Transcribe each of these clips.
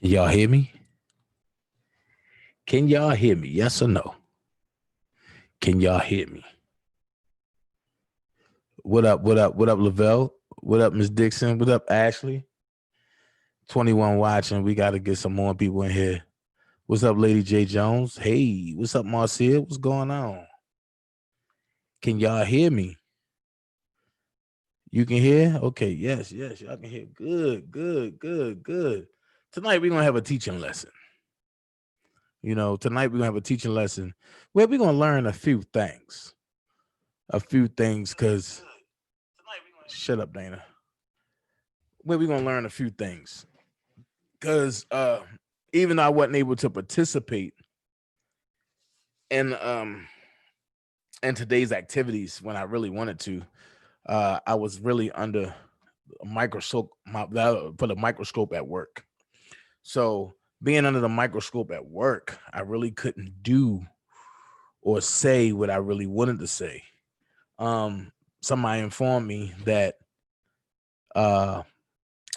Y'all hear me? Can y'all hear me? Yes or no? Can y'all hear me? What up? What up? What up, Lavelle? What up, Miss Dixon? What up, Ashley? 21 watching. We got to get some more people in here. What's up, Lady J Jones? Hey, what's up, Marcia? What's going on? Can y'all hear me? You can hear? Okay, yes, y'all can hear. Good. Tonight we're gonna have a teaching lesson. Tonight we're gonna have a teaching lesson where we're gonna learn a few things. Because shut up, Dana. Where we're gonna learn a few things. Because even though I wasn't able to participate in today's activities when I really wanted to, I was really under a microscope, put a microscope at work. So being under the microscope at work, I really couldn't do or say what I really wanted to say. Somebody informed me that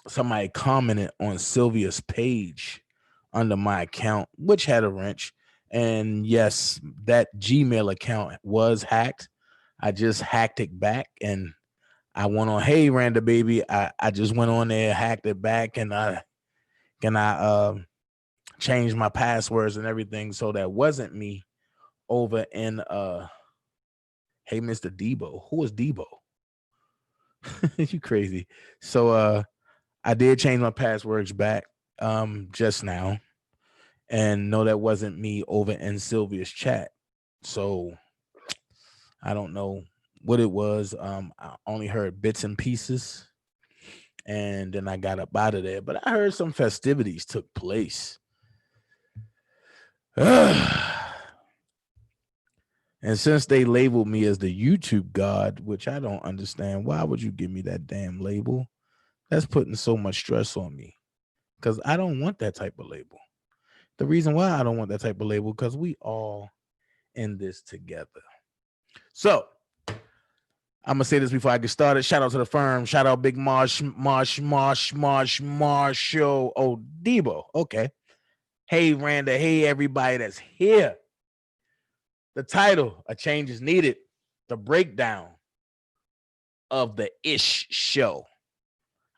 somebody commented on Sylvia's page under my account, which had a wrench. And yes, that Gmail account was hacked. I just hacked it back and I went on, hey, Randa baby. I just went on there, hacked it back, and I changed my passwords and everything. So that wasn't me over in hey, Mr. Debo. Who is Debo? You crazy. So I did change my passwords back just now. And no, that wasn't me over in Sylvia's chat. So I don't know what it was. I only heard bits and pieces. And then I got up out of there. But I heard some festivities took place. And since they labeled me as the YouTube god, which I don't understand, why would you give me that damn label? That's putting so much stress on me because I don't want that type of label. The reason why I don't want that type of label, because we all in this together. So I'm going to say this before I get started. Shout out to the firm. Shout out Big Marshall. Oh, Debo. Okay. Hey, Randa. Hey, everybody that's here. The title, A Change is Needed. The breakdown of the Ish Show.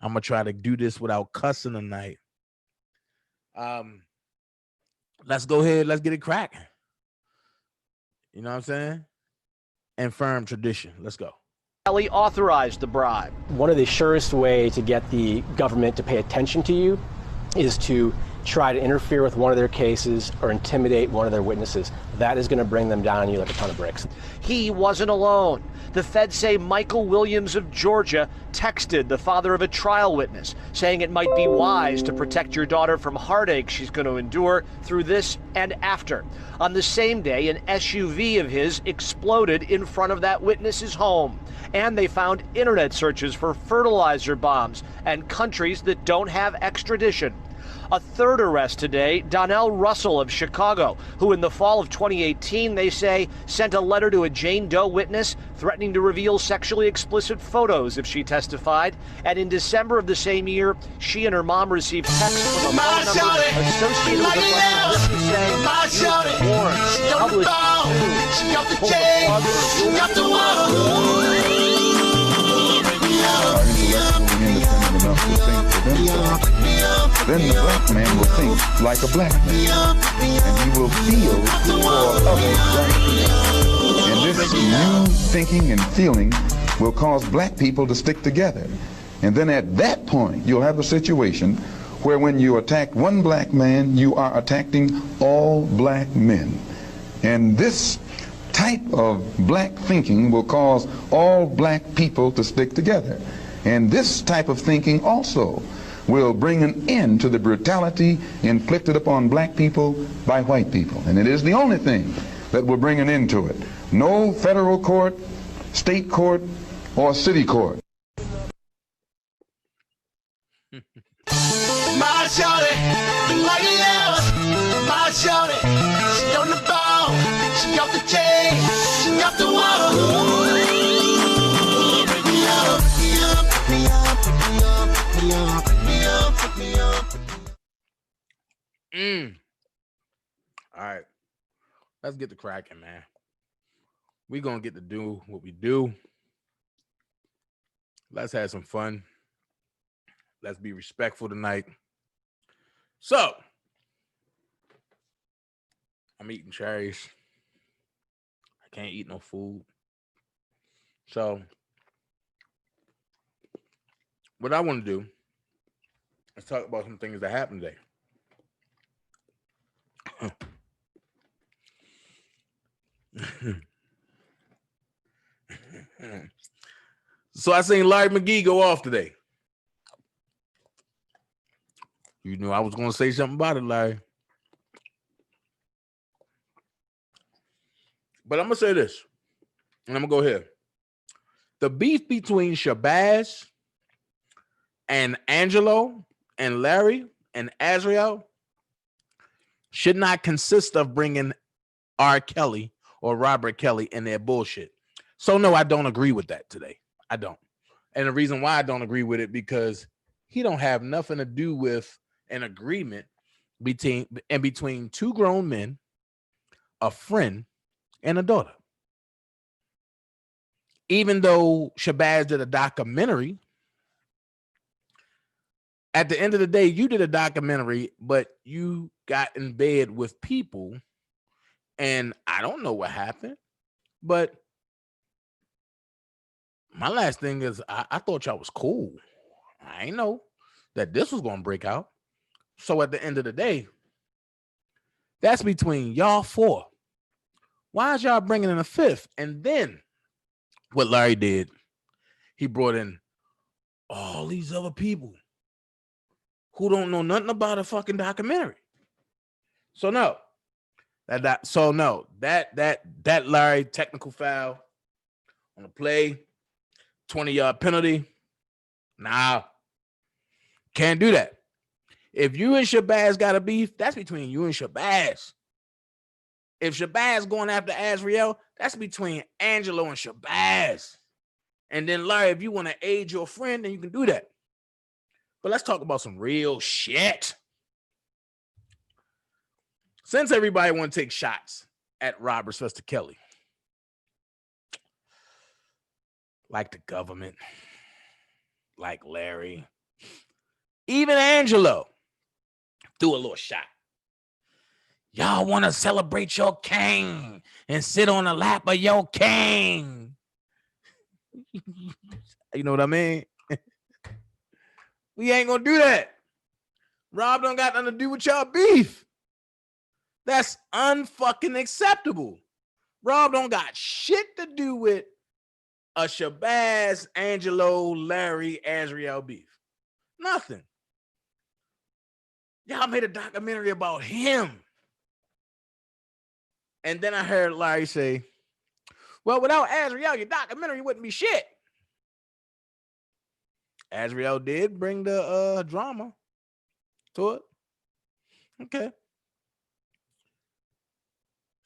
I'm going to try to do this without cussing tonight. Let's go ahead. Let's get it cracking. You know what I'm saying? And firm tradition. Let's go. Kelly authorized the bribe. One of the surest way to get the government to pay attention to you is to try to interfere with one of their cases or intimidate one of their witnesses. That is going to bring them down on you like a ton of bricks. He wasn't alone. The feds say Michael Williams of Georgia texted the father of a trial witness, saying it might be wise to protect your daughter from heartache she's going to endure through this and after. On the same day, an SUV of his exploded in front of that witness's home. And they found internet searches for fertilizer bombs and countries that don't have extradition. A third arrest today, Donnell Russell of Chicago, who in the fall of 2018, they say, sent a letter to a Jane Doe witness threatening to reveal sexually explicit photos if she testified. And in December of the same year, she and her mom received texts from a phone number associated with the witness saying, "You warned, published soon, pull the plug or you'll be then the black man will think like a black man, and he will feel for other black people. And this new thinking and feeling will cause black people to stick together. And then at that point, you'll have a situation where when you attack one black man, you are attacking all black men. And this type of black thinking will cause all black people to stick together. And this type of thinking also will bring an end to the brutality inflicted upon black people by white people. And it is the only thing that will bring an end to it. No federal court, state court, or city court. My shorty, like a love. My shorty, she on the ball, she off the chain, she off the wall. All right. Let's get to cracking, man. We're going to get to do what we do. Let's have some fun. Let's be respectful tonight. So, I'm eating cherries. I can't eat no food. So, what I want to do is talk about some things that happened today. So I seen Larry McGee go off today. You knew I was going to say something about it, Larry. But I'm going to say this, and I'm going to go here. The beef between Shabazz and Angelo and Larry and Azriel should not consist of bringing R. Kelly or Robert Kelly in their bullshit. So, no, I don't agree with that today. I don't. And the reason why I don't agree with it, because he don't have nothing to do with an agreement between two grown men, a friend, and a daughter. Even though Shabazz did a documentary, at the end of the day, you did a documentary, but you got in bed with people, and I don't know what happened, but my last thing is I thought y'all was cool. I ain't know that this was going to break out. So at the end of the day, that's between y'all four. Why is y'all bringing in a fifth? And then what Larry did, he brought in all these other people who don't know nothing about a fucking documentary. So no, that Larry technical foul on the play, 20-yard penalty. Nah, can't do that. If you and Shabazz got a beef, that's between you and Shabazz. If Shabazz going after Azriel, that's between Angelo and Shabazz. And then Larry, if you want to aid your friend, then you can do that. But let's talk about some real shit. Since everybody want to take shots at Robert Sylvester Kelly, like the government, like Larry, even Angelo threw a little shot. Y'all want to celebrate your king and sit on the lap of your king. You know what I mean? We ain't gonna do that. Rob don't got nothing to do with y'all beef. That's unfucking acceptable. Rob don't got shit to do with a Shabazz, Angelo, Larry, Azriel beef. Nothing. Y'all made a documentary about him. And then I heard Larry say, well, without Azriel, your documentary wouldn't be shit. Azriel did bring the drama to it. Okay.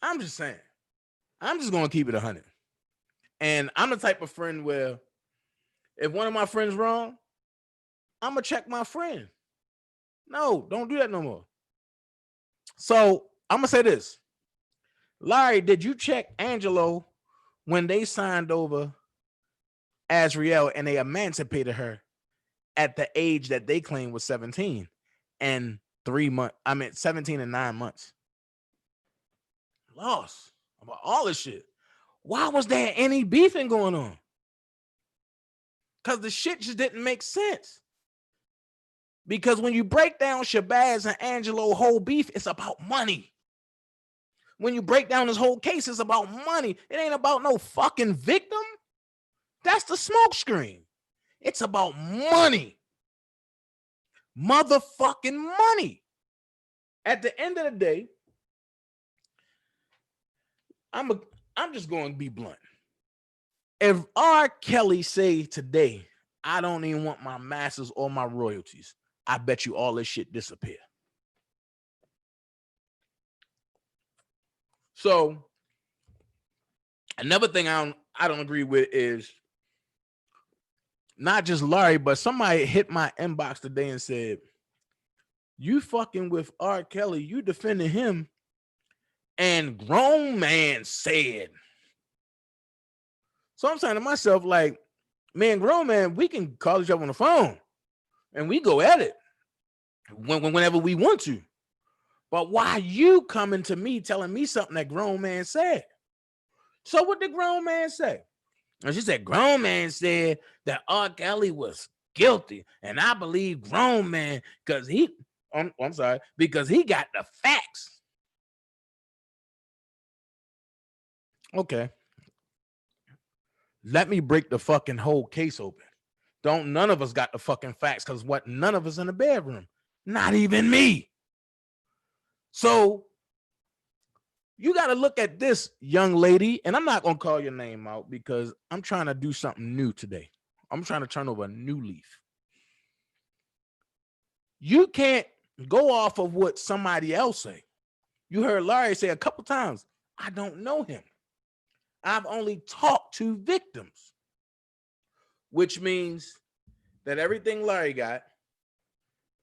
I'm just saying. I'm just going to keep it 100. And I'm the type of friend where if one of my friends wrong, I'm going to check my friend. No, don't do that no more. So I'm going to say this. Larry, did you check Angelo when they signed over Azriel and they emancipated her at the age that they claimed was 17 and 3 months? I mean, 17 and 9 months. Lost about all this shit. Why was there any beefing going on? Because the shit just didn't make sense. Because when you break down Shabazz and Angelo whole beef, it's about money. When you break down this whole case, it's about money. It ain't about no fucking victim. That's the smoke screen. It's about money. Motherfucking money. At the end of the day, I'm just going to be blunt. If R. Kelly say today, I don't even want my masters or my royalties, I bet you all this shit disappear. So another thing I don't agree with is not just Larry, but somebody hit my inbox today and said, You fucking with R. Kelly, you defending him, and grown man said. So I'm saying to myself, like, man, grown man, we can call each other on the phone and we go at it whenever we want to. But why you coming to me telling me something that grown man said? So what did grown man say? And she said, grown man said that R. Kelly was guilty. And I believe grown man because because he got the facts. Okay. Let me break the fucking whole case open. Don't none of us got the fucking facts because what? None of us in the bedroom. Not even me. So you got to look at this young lady, and I'm not going to call your name out because I'm trying to do something new today. I'm trying to turn over a new leaf. You can't go off of what somebody else say. You heard Larry say a couple times, I don't know him. I've only talked to victims, which means that everything Larry got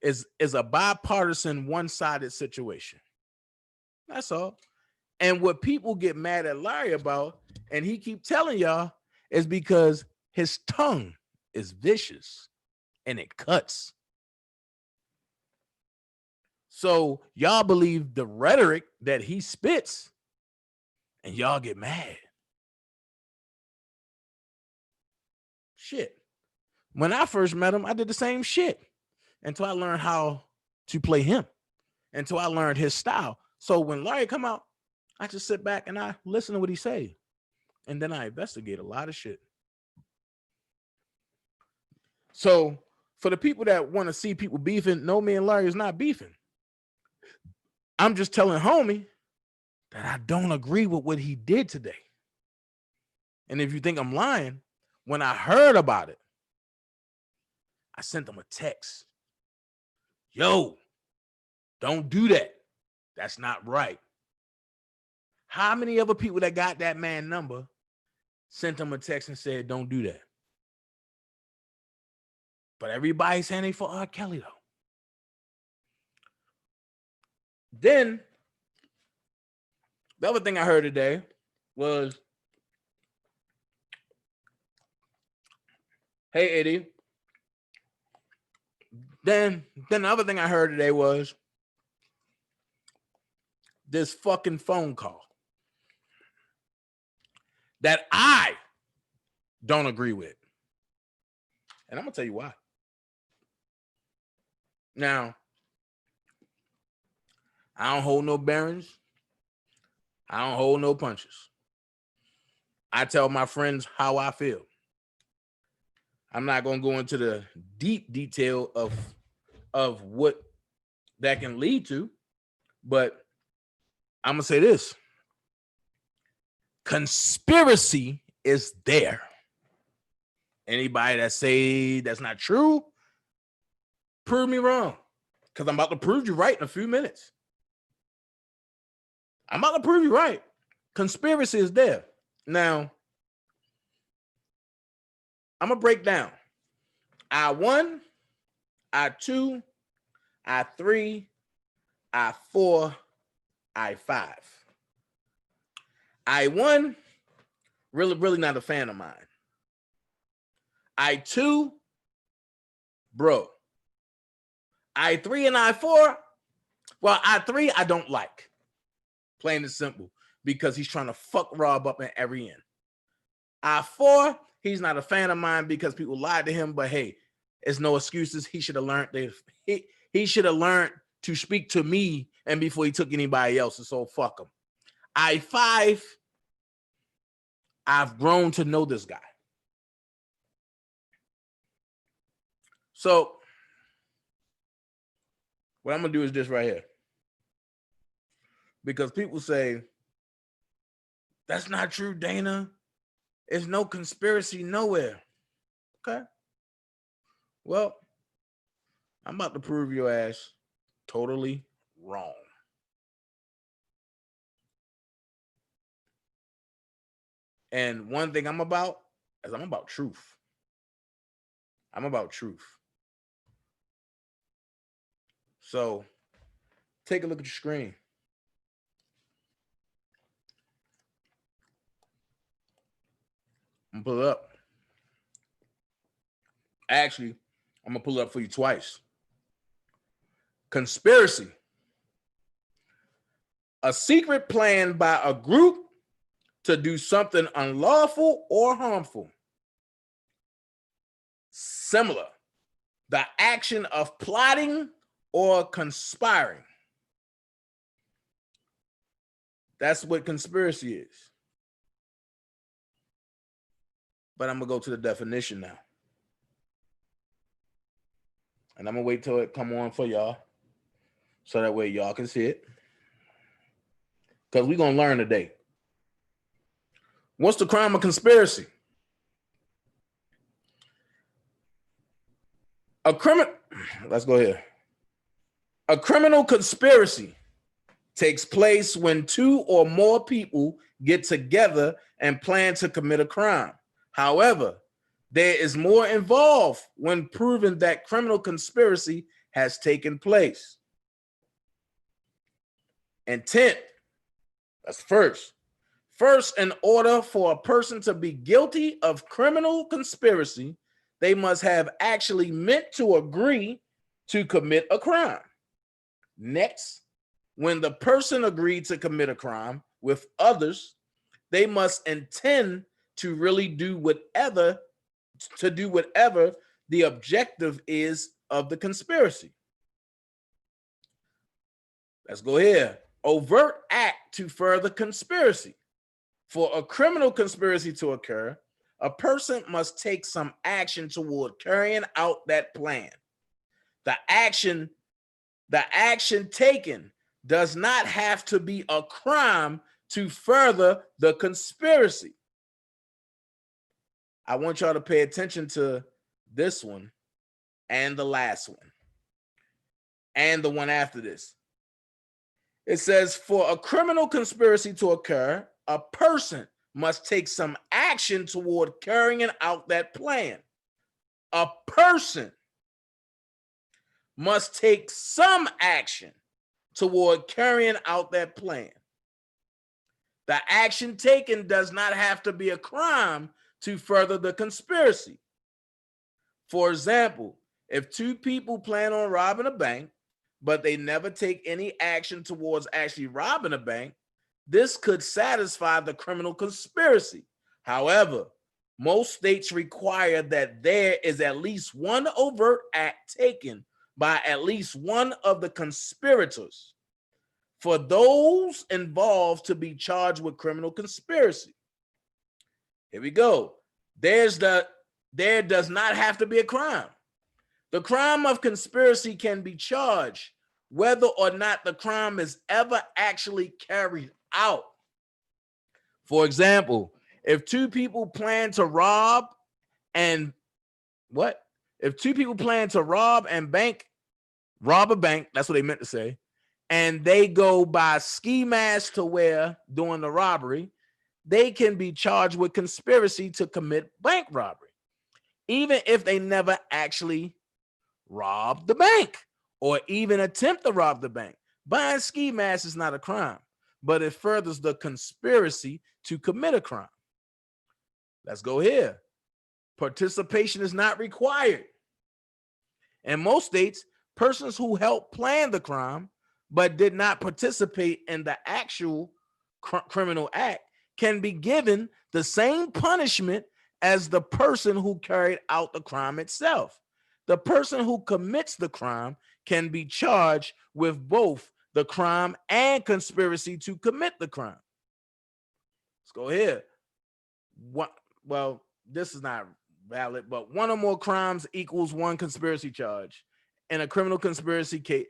is a bipartisan, one-sided situation. That's all. And what people get mad at Larry about, and he keep telling y'all, is because his tongue is vicious and it cuts. So y'all believe the rhetoric that he spits, and y'all get mad. Shit. When I first met him, I did the same shit until I learned how to play him, until I learned his style. So when Larry come out, I just sit back and I listen to what he say. And then I investigate a lot of shit. So for the people that want to see people beefing, no, me and Larry is not beefing. I'm just telling homie that I don't agree with what he did today. And if you think I'm lying, when I heard about it, I sent him a text. Yo, don't do that. That's not right. How many other people that got that man number sent him a text and said, don't do that? But everybody's saying they for R. Kelly, though. Then, the other thing I heard today was, hey, Eddie. Then the other thing I heard today was this fucking phone call that I don't agree with. And I'm going to tell you why. Now, I don't hold no bearings. I don't hold no punches. I tell my friends how I feel. I'm not going to go into the deep detail of what that can lead to, but I'm going to say this. Conspiracy is there. Anybody that say that's not true, prove me wrong, because I'm about to prove you right in a few minutes. I'm about to prove you right. Conspiracy is there. Now, I'm going to break down I-1, I-2, I-3, I-4, I-5. I-1, really not a fan of mine. I-2, bro. I-3 and I-4, well, I-3 I don't like. Plain and simple. Because he's trying to fuck Rob up in every end. I-4, he's not a fan of mine because people lied to him, but hey, it's no excuses. He should have learned he should have learned to speak to me and before he took anybody else, so fuck him. I-5, I've grown to know this guy. So what I'm gonna do is this right here. Because people say, that's not true, Dana. There's no conspiracy nowhere. Okay. Well, I'm about to prove your ass totally wrong. And one thing I'm about is I'm about truth. I'm about truth. So take a look at your screen. I'm gonna pull it up. Actually, I'm gonna pull it up for you twice. Conspiracy. A secret plan by a group to do something unlawful or harmful. Similar. The action of plotting or conspiring. That's what conspiracy is. But I'm going to go to the definition now. And I'm going to wait till it come on for y'all. So that way y'all can see it. Because we're going to learn today. What's the crime of conspiracy? Let's go here. A criminal conspiracy takes place when two or more people get together and plan to commit a crime. However, there is more involved when proven that criminal conspiracy has taken place. Intent. That's first. First, in order for a person to be guilty of criminal conspiracy, they must have actually meant to agree to commit a crime. Next, when the person agreed to commit a crime with others, they must intend to really do whatever the objective is of the conspiracy. Let's go here. Overt act to further conspiracy. For a criminal conspiracy to occur, a person must take some action toward carrying out that plan. The action taken does not have to be a crime to further the conspiracy. I want y'all to pay attention to this one and the last one and the one after this. It says, for a criminal conspiracy to occur, a person must take some action toward carrying out that plan. A person must take some action toward carrying out that plan. The action taken does not have to be a crime to further the conspiracy. For example, if two people plan on robbing a bank, but they never take any action towards actually robbing a bank, this could satisfy the criminal conspiracy. However, most states require that there is at least one overt act taken by at least one of the conspirators for those involved to be charged with criminal conspiracy. Here we go. There does not have to be a crime. The crime of conspiracy can be charged whether or not the crime is ever actually carried out. For example, if two people plan to rob a bank, that's what they meant to say, and they go buy ski masks to wear during the robbery, they can be charged with conspiracy to commit bank robbery, even if they never actually robbed the bank or even attempt to rob the bank. Buying ski masks is not a crime, but it furthers the conspiracy to commit a crime. Let's go here. Participation is not required. In most states, persons who helped plan the crime but did not participate in the actual criminal act can be given the same punishment as the person who carried out the crime itself. The person who commits the crime can be charged with both the crime and conspiracy to commit the crime. Let's go here. Well, this is not valid, but one or more crimes equals one conspiracy charge. In criminal conspiracy cases,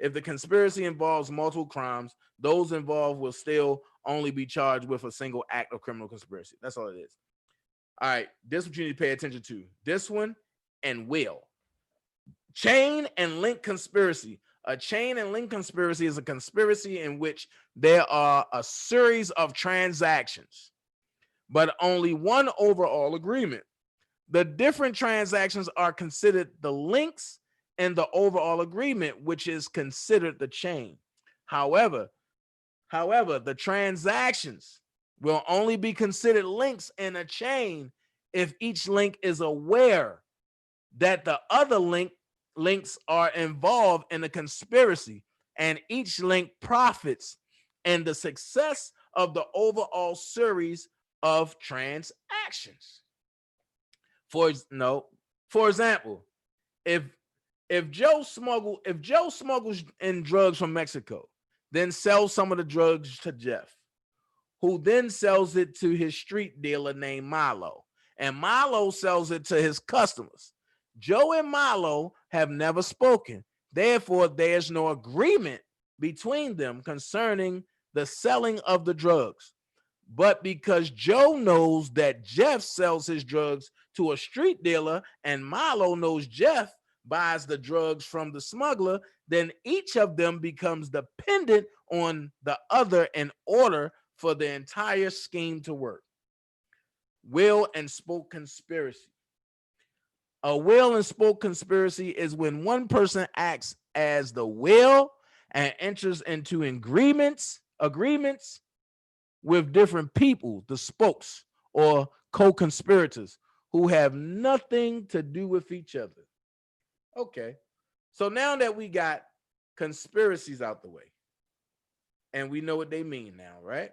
if the conspiracy involves multiple crimes, those involved will still only be charged with a single act of criminal conspiracy. That's all it is. All right, this is what you need to pay attention to. This one and will. Chain and link conspiracy. A chain and link conspiracy is a conspiracy in which there are a series of transactions, but only one overall agreement. The different transactions are considered the links in the overall agreement, which is considered the chain. However, the transactions will only be considered links in a chain if each link is aware that the other links are involved in a conspiracy, and each link profits in the success of the overall series of transactions. For example, if Joe smuggles in drugs from Mexico, then sells some of the drugs to Jeff, who then sells it to his street dealer named Milo, and Milo sells it to his customers. Joe and Milo have never spoken. Therefore, there's no agreement between them concerning the selling of the drugs. But because Joe knows that Jeff sells his drugs to a street dealer and Milo knows Jeff buys the drugs from the smuggler, then each of them becomes dependent on the other in order for the entire scheme to work. Will and spoke conspiracy. A will and spoke conspiracy is when one person acts as the will and enters into agreements with different people, the spokes or co-conspirators, who have nothing to do with each other. Okay, so now that we got conspiracies out the way and we know what they mean now, right?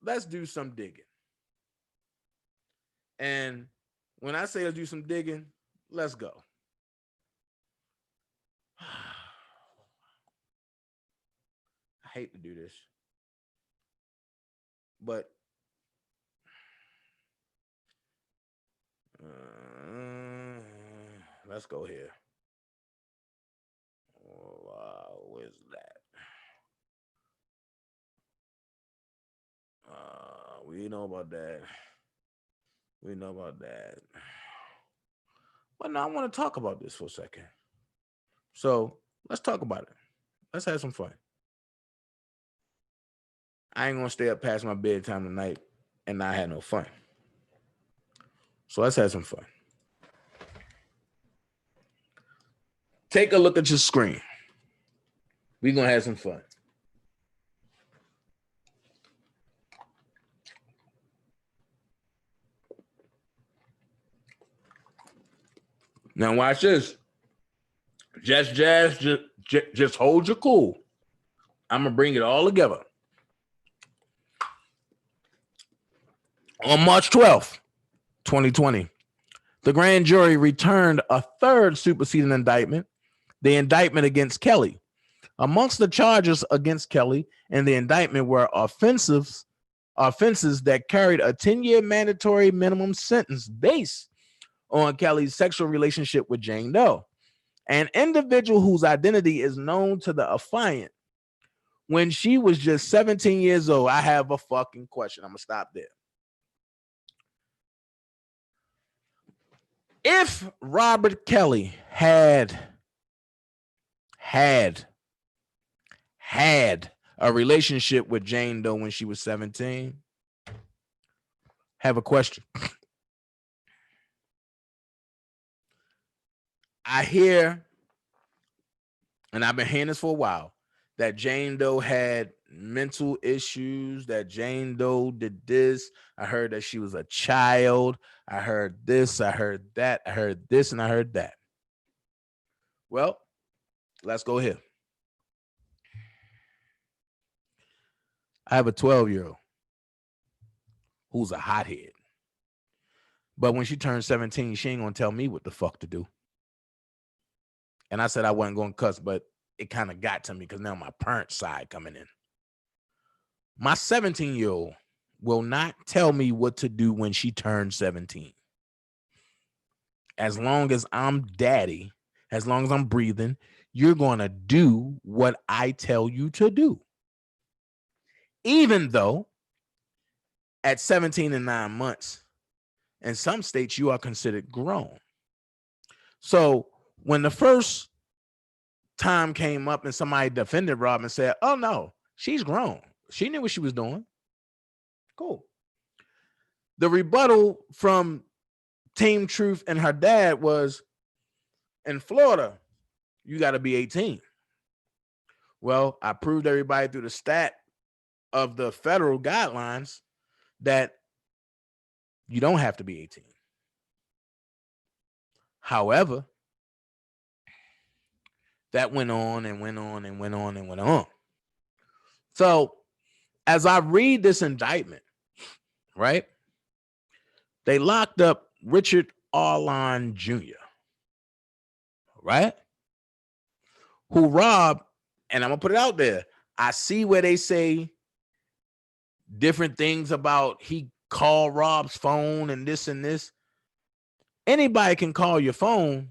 Let's do some digging. And when I say let's do some digging, let's go. I hate to do this, but let's go here. Where's that? We know about that. But now I want to talk about this for a second. So let's talk about it. Let's have some fun. I ain't gonna stay up past my bedtime tonight and not have no fun. So let's have some fun. Take a look at your screen. We're gonna have some fun. Now watch this. Just hold your cool. I'm gonna bring it all together. On March 12th, 2020, the grand jury returned a third superseding indictment, the indictment against Kelly. Amongst the charges against Kelly in the indictment were offenses that carried a 10-year mandatory minimum sentence based on Kelly's sexual relationship with Jane Doe, an individual whose identity is known to the affiant. When she was just 17 years old, I have a fucking question. I'm gonna stop there. If Robert Kelly had a relationship with Jane Doe when she was 17, have a question. I hear, and I've been hearing this for a while, that Jane Doe had mental issues, that Jane Doe did this. I heard that she was a child. I heard this, I heard that, I heard this, and I heard that. Well, let's go here. I have a 12-year-old who's a hothead. But when she turns 17, she ain't gonna tell me what the fuck to do. And I said I wasn't gonna cuss, but it kind of got to me because now my parents' side coming in. My 17-year-old will not tell me what to do when she turns 17. As long as I'm daddy, as long as I'm breathing, you're going to do what I tell you to do. Even though at 17 and 9 months, in some states, you are considered grown. So when the first time came up and somebody defended Rob and said, oh no, she's grown. She knew what she was doing. Cool. The rebuttal from Team Truth and her dad was, In Florida, you got to be 18. Well, I proved everybody through the stat of the federal guidelines that you don't have to be 18. However, that went on and went on and went on and went on. So as I read this indictment, right, they locked up Richard Arlon Jr., right, who robbed, and I'm going to put it out there. I see where they say different things about he called Rob's phone and this and this. Anybody can call your phone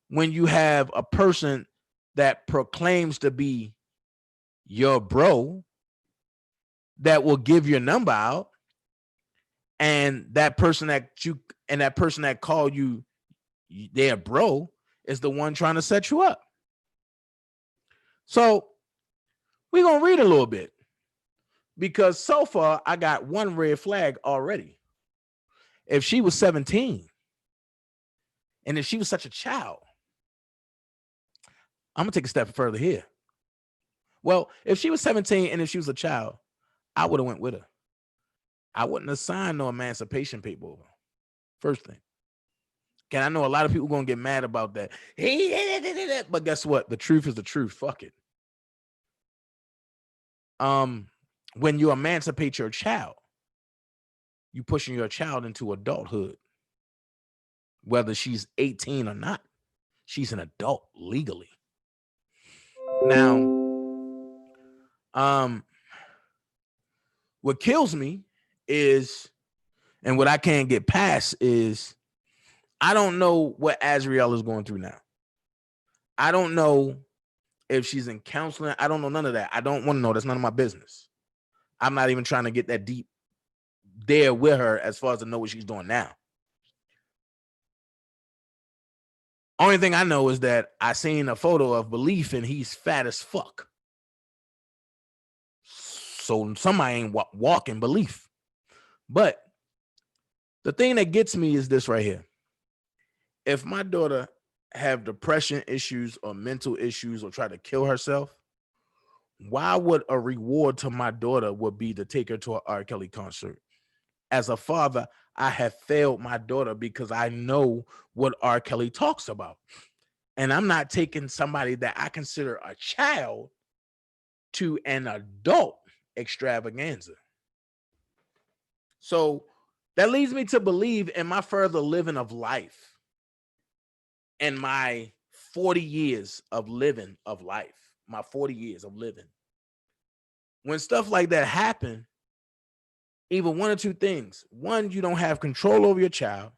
when you have a person that proclaims to be your bro that will give your number out, and that person that called you their bro is the one trying to set you up. So we're going to read a little bit, because so far I got one red flag already. If she was 17 and if she was such a child, I'm going to take a step further here. Well, if she was 17 and if she was a child, I would have went with her. I wouldn't have signed no emancipation paper over. First thing. And I know a lot of people going to get mad about that. But guess what? The truth is the truth. Fuck it. When you emancipate your child, you pushing your child into adulthood. Whether she's 18 or not, she's an adult legally. Now, what kills me is, and what I can't get past is, I don't know what Azriel is going through now. I don't know if she's in counseling. I don't know none of that. I don't want to know. That's none of my business. I'm not even trying to get that deep there with her as far as to know what she's doing now. Only thing I know is that I seen a photo of Belief and he's fat as fuck. So somebody ain't walking Belief. But the thing that gets me is this right here. If my daughter have depression issues or mental issues or try to kill herself, why would a reward to my daughter would be to take her to an R. Kelly concert? As a father, I have failed my daughter because I know what R. Kelly talks about. And I'm not taking somebody that I consider a child to an adult extravaganza. So that leads me to believe in my further living of life and my 40 years of living of life, my 40 years of living. When stuff like that happen, either one or two things. One, you don't have control over your child,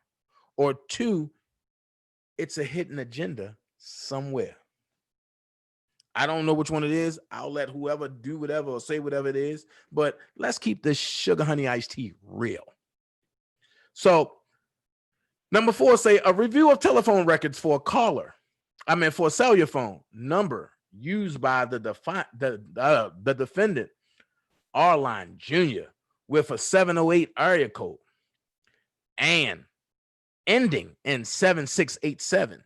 or two, it's a hidden agenda somewhere. I don't know which one it is. I'll let whoever do whatever or say whatever it is, but let's keep this sugar honey iced tea real. So, number 4, say a review of telephone records for a cellular phone number used by the defendant, Arlon Jr., with a 708 area code and ending in 7687.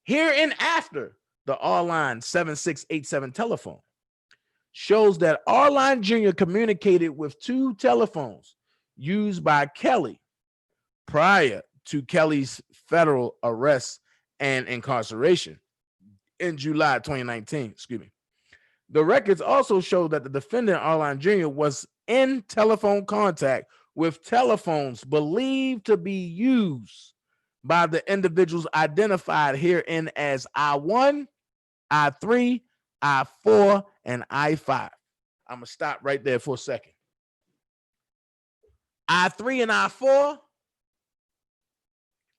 Hereinafter, the Arlon 7687 telephone shows that Arlon Jr. communicated with 2 telephones used by Kelly prior to Kelly's federal arrest and incarceration in July 2019. Excuse me. The records also show that the defendant, Arlon Jr., was in telephone contact with telephones believed to be used by the individuals identified herein as I-1, I-3, I-4, and I-5. I'm going to stop right there for a second. I-3 and I-4,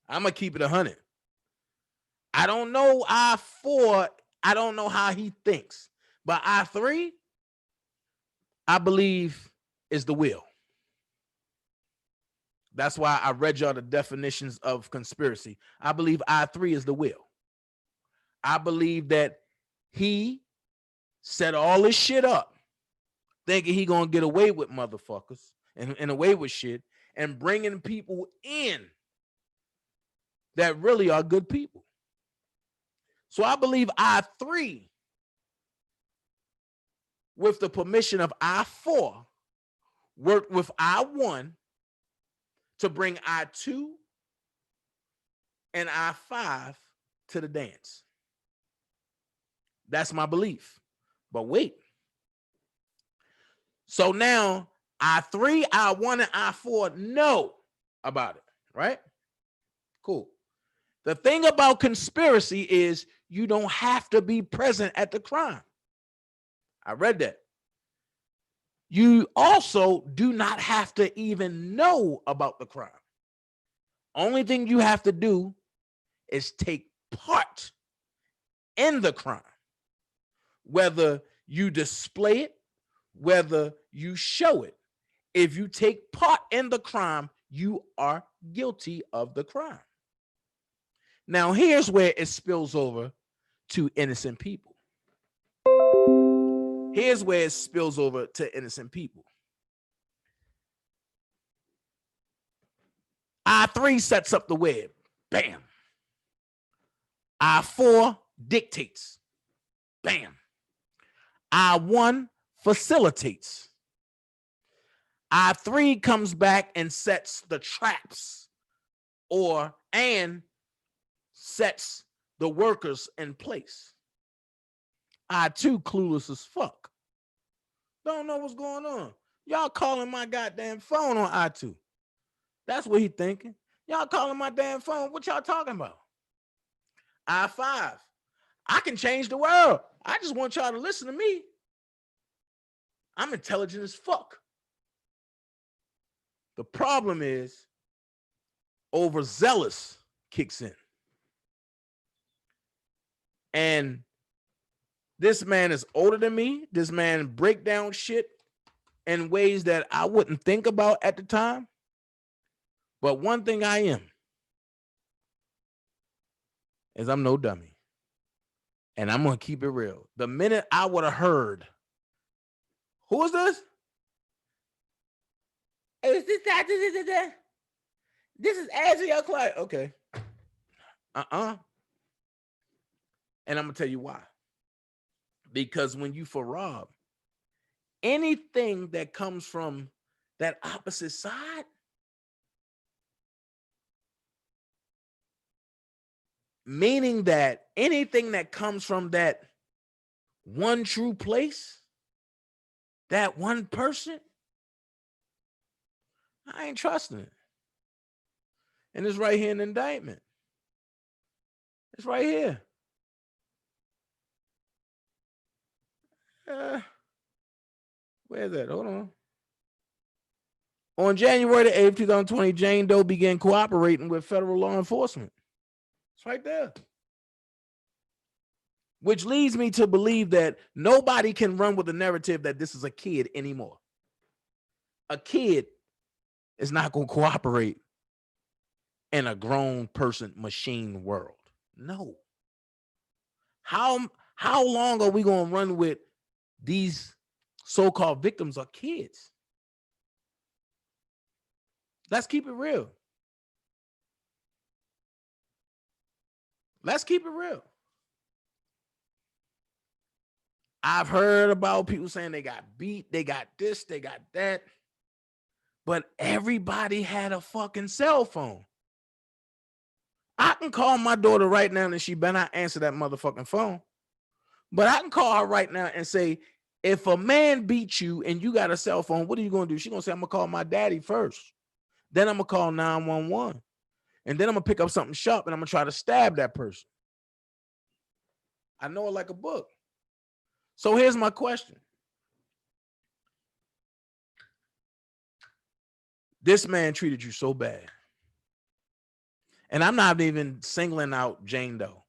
I'm going to keep it 100. I don't know I-4. I don't know how he thinks. But I-3, I believe, is the will. That's why I read y'all the definitions of conspiracy. I believe I-3 is the will. I believe that he set all this shit up thinking he gonna get away with motherfuckers and away with shit and bringing people in that really are good people. So I believe I3, with the permission of I4, worked with I1 to bring I2 and I5 to the dance. That's my belief. But wait. So now I3, I1, and I4 know about it, right? Cool. The thing about conspiracy is you don't have to be present at the crime. I read that. You also do not have to even know about the crime. Only thing you have to do is take part in the crime. Whether you display it, whether you show it. If you take part in the crime, you are guilty of the crime. Now, here's where it spills over to innocent people. Here's where it spills over to innocent people. I3 sets up the web. Bam. I4 dictates. Bam. I1 facilitates. I3 comes back and sets the traps and sets the workers in place. I2 clueless as fuck. Don't know what's going on. Y'all calling my goddamn phone on I2. That's what he thinking. Y'all calling my damn phone. What y'all talking about? I5. I can change the world. I just want y'all to listen to me. I'm intelligent as fuck. The problem is overzealous kicks in. And this man is older than me. This man break down shit in ways that I wouldn't think about at the time. But one thing I am is I'm no dummy. And I'm going to keep it real. The minute I would have heard, who is this? Is this that? This is answer your client. Okay. And I'm going to tell you why. Because when you for Rob, anything that comes from that opposite side, meaning that anything that comes from that one true place, that one person, I ain't trusting it. And it's right here in the indictment. It's right here. Where's that? Hold on. On January the 8th, 2020, Jane Doe began cooperating with federal law enforcement. It's right there. Which leads me to believe that nobody can run with the narrative that this is a kid anymore. A kid is not going to cooperate in a grown person machine world. No. How long are we going to run with these so-called victims are kids? Let's keep it real. Let's keep it real. I've heard about people saying they got beat, they got this, they got that. But everybody had a fucking cell phone. I can call my daughter right now and she better not answer that motherfucking phone. But I can call her right now and say, if a man beats you and you got a cell phone, what are you going to do? She's going to say, I'm going to call my daddy first. Then I'm going to call 911. And then I'm going to pick up something sharp and I'm going to try to stab that person. I know it like a book. So here's my question. This man treated you so bad. And I'm not even singling out Jane Doe.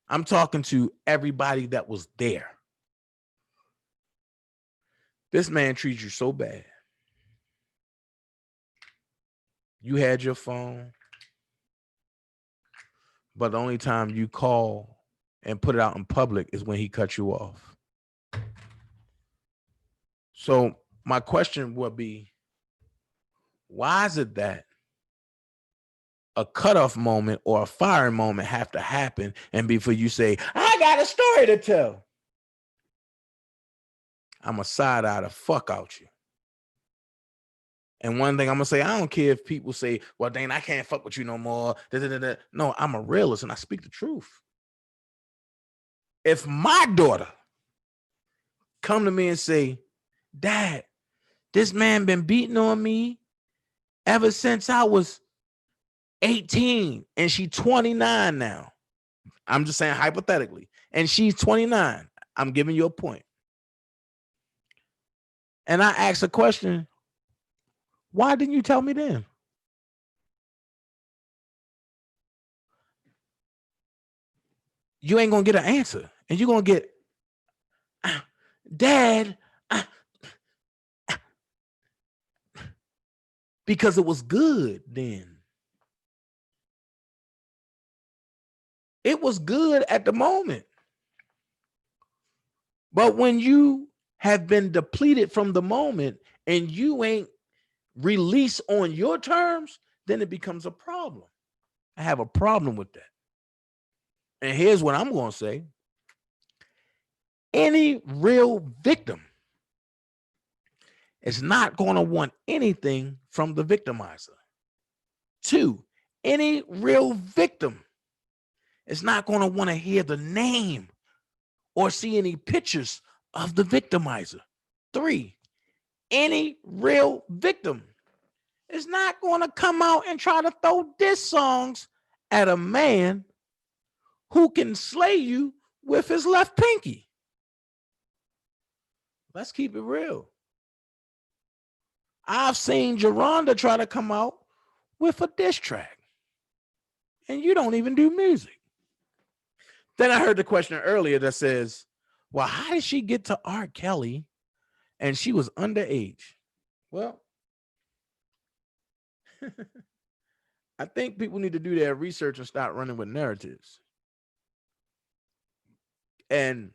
I'm talking to everybody that was there. This man treated you so bad. You had your phone, but the only time you call and put it out in public is when he cut you off. So my question would be, why is it that a cutoff moment or a firing moment have to happen and before you say, I got a story to tell. I'm a side eye the fuck out you. And one thing I'm gonna say, I don't care if people say, well, Dane, I can't fuck with you no more. No, I'm a realist and I speak the truth. If my daughter come to me and say, Dad, this man been beating on me ever since I was 18 and she's 29 now. I'm just saying hypothetically. And she's 29. I'm giving you a point. And I ask a question, why didn't you tell me then? You ain't gonna get an answer. And you're gonna get, Dad, because it was good then. It was good at the moment. But when you have been depleted from the moment and you ain't released on your terms, then it becomes a problem. I have a problem with that. And here's what I'm going to say. Any real victim is not going to want anything from the victimizer. 2, any real victim is not going to want to hear the name or see any pictures of the victimizer. 3, any real victim is not going to come out and try to throw diss songs at a man who can slay you with his left pinky. Let's keep it real. I've seen Geronda try to come out with a diss track, and you don't even do music. Then I heard the question earlier that says, well, how did she get to R. Kelly and she was underage? Well, I think people need to do their research and start running with narratives. And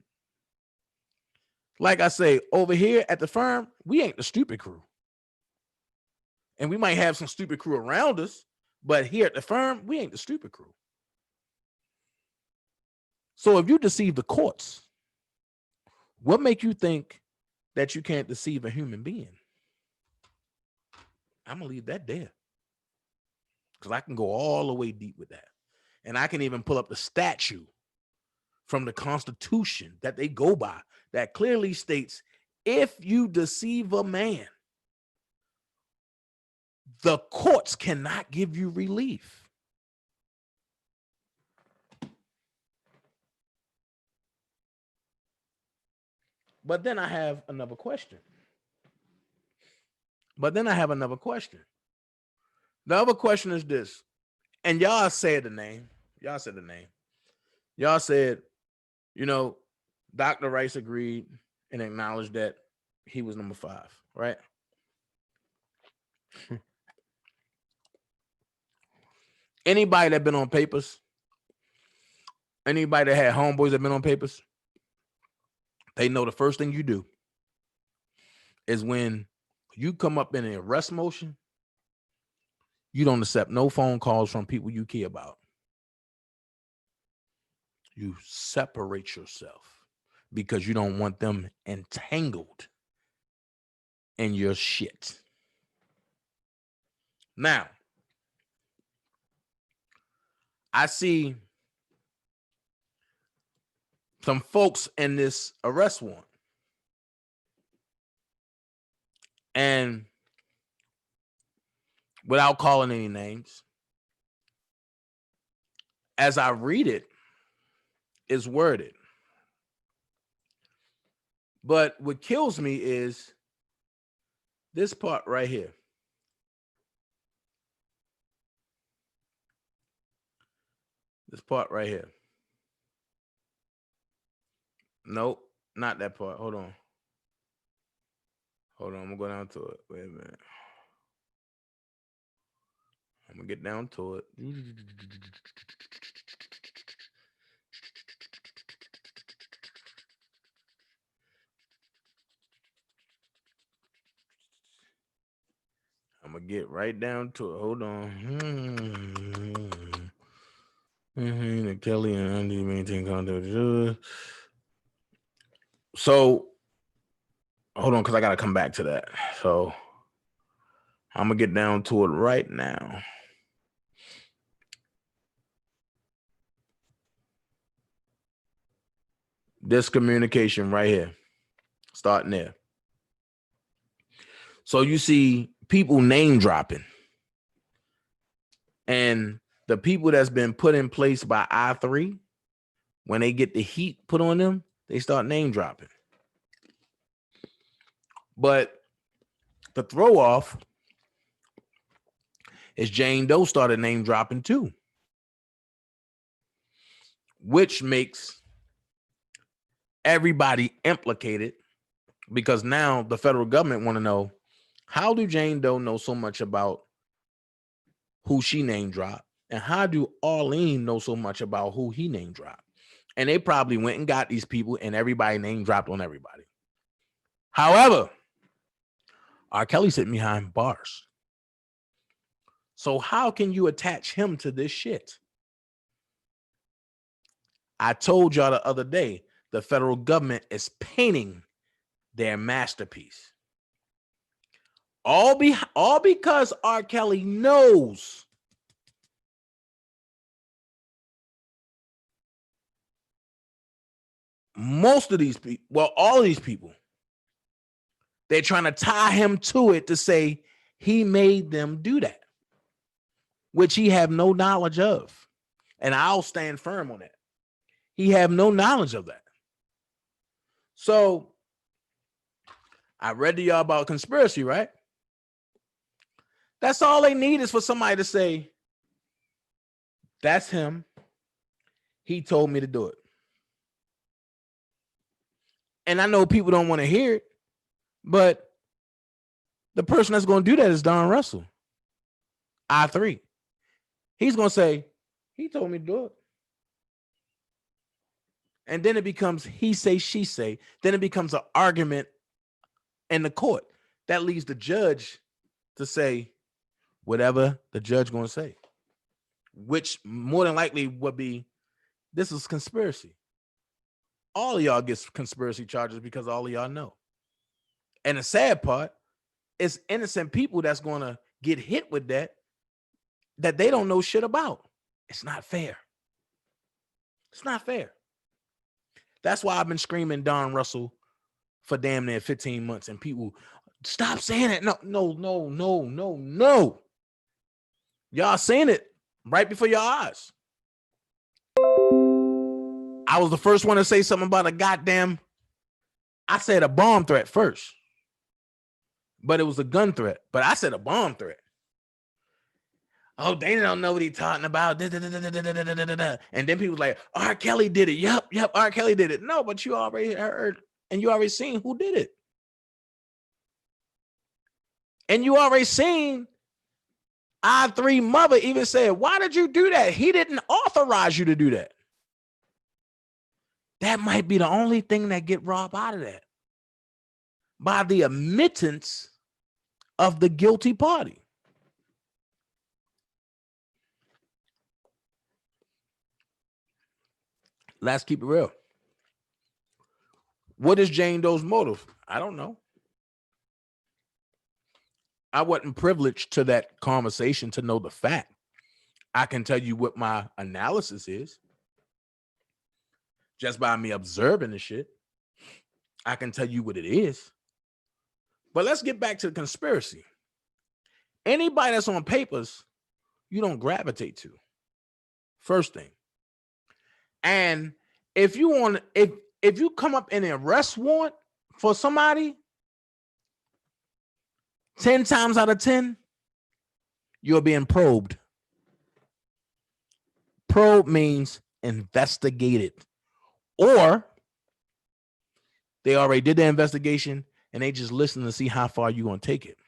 like I say, over here at the firm, we ain't the stupid crew. And we might have some stupid crew around us, but here at the firm, we ain't the stupid crew. So if you deceive the courts, what make you think that you can't deceive a human being? I'm going to leave that there because I can go all the way deep with that. And I can even pull up the statute from the Constitution that they go by that clearly states, if you deceive a man, the courts cannot give you relief. But then I have another question. The other question is this, and y'all said the name. Y'all said, you know, Dr. Rice agreed and acknowledged that he was number 5, right? Anybody that been on papers, anybody that had homeboys that been on papers, they know the first thing you do is when you come up in an arrest motion, you don't accept no phone calls from people you care about. You separate yourself because you don't want them entangled in your shit. Now, I see some folks in this arrest warrant. And without calling any names, as I read it, it's worded. But what kills me is this part right here. This part right here. Nope, not that part. Hold on. I'm gonna go down to it. Wait a minute. I'm gonna get down to it. I'm gonna get right down to it. Hold on. Mm-hmm. Kelly and Andy maintain contact. So hold on, because I gotta come back to that. So I'm gonna get down to it right now. This communication right here, starting there. So you see people name dropping, and the people that's been put in place by I3, when they get the heat put on them, they start name dropping. But the throw off is Jane Doe started name dropping too, which makes everybody implicated, because now the federal government want to know, how do Jane Doe know so much about who she name dropped, and how do Arlene know so much about who he name dropped? And they probably went and got these people, and everybody name dropped on everybody. However, R. Kelly sitting behind bars. So how can you attach him to this shit? I told y'all the other day, the federal government is painting their masterpiece. All because R. Kelly knows most of these people, well, all of these people, they're trying to tie him to it to say he made them do that, which he have no knowledge of. And I'll stand firm on that. He have no knowledge of that. So I read to y'all about conspiracy, right? That's all they need is for somebody to say, that's him. He told me to do it. And I know people don't want to hear it, but the person that's going to do that is Don Russell, I3. He's going to say, he told me to do it. And then it becomes he say, she say. Then it becomes an argument in the court. That leaves the judge to say whatever the judge going to say, which more than likely would be, this is conspiracy. All of y'all gets conspiracy charges because all of y'all know. And the sad part is innocent people that's going to get hit with that they don't know shit about. It's not fair. It's not fair. That's why I've been screaming Don Russell for damn near 15 months, and people stop saying it. No. Y'all saying it right before your eyes. I was the first one to say something about I said a bomb threat first, but it was a gun threat. But I said a bomb threat. Oh, they don't know what he's talking about. And then people like, R. Kelly did it. Yep, R. Kelly did it. No, but you already heard and you already seen who did it. And you already seen I3 mother even said, why did you do that? He didn't authorize you to do that. That might be the only thing that get Rob out of that, by the admittance of the guilty party. Let's keep it real. What is Jane Doe's motive? I don't know. I wasn't privileged to that conversation to know the fact. I can tell you what my analysis is. Just by me observing the shit, I can tell you what it is. But let's get back to the conspiracy. Anybody that's on papers, you don't gravitate to. First thing. And if you come up in an arrest warrant for somebody, 10 times out of 10, you're being probed. Probe means investigated. Or they already did the investigation and they just listen to see how far you're going to take it.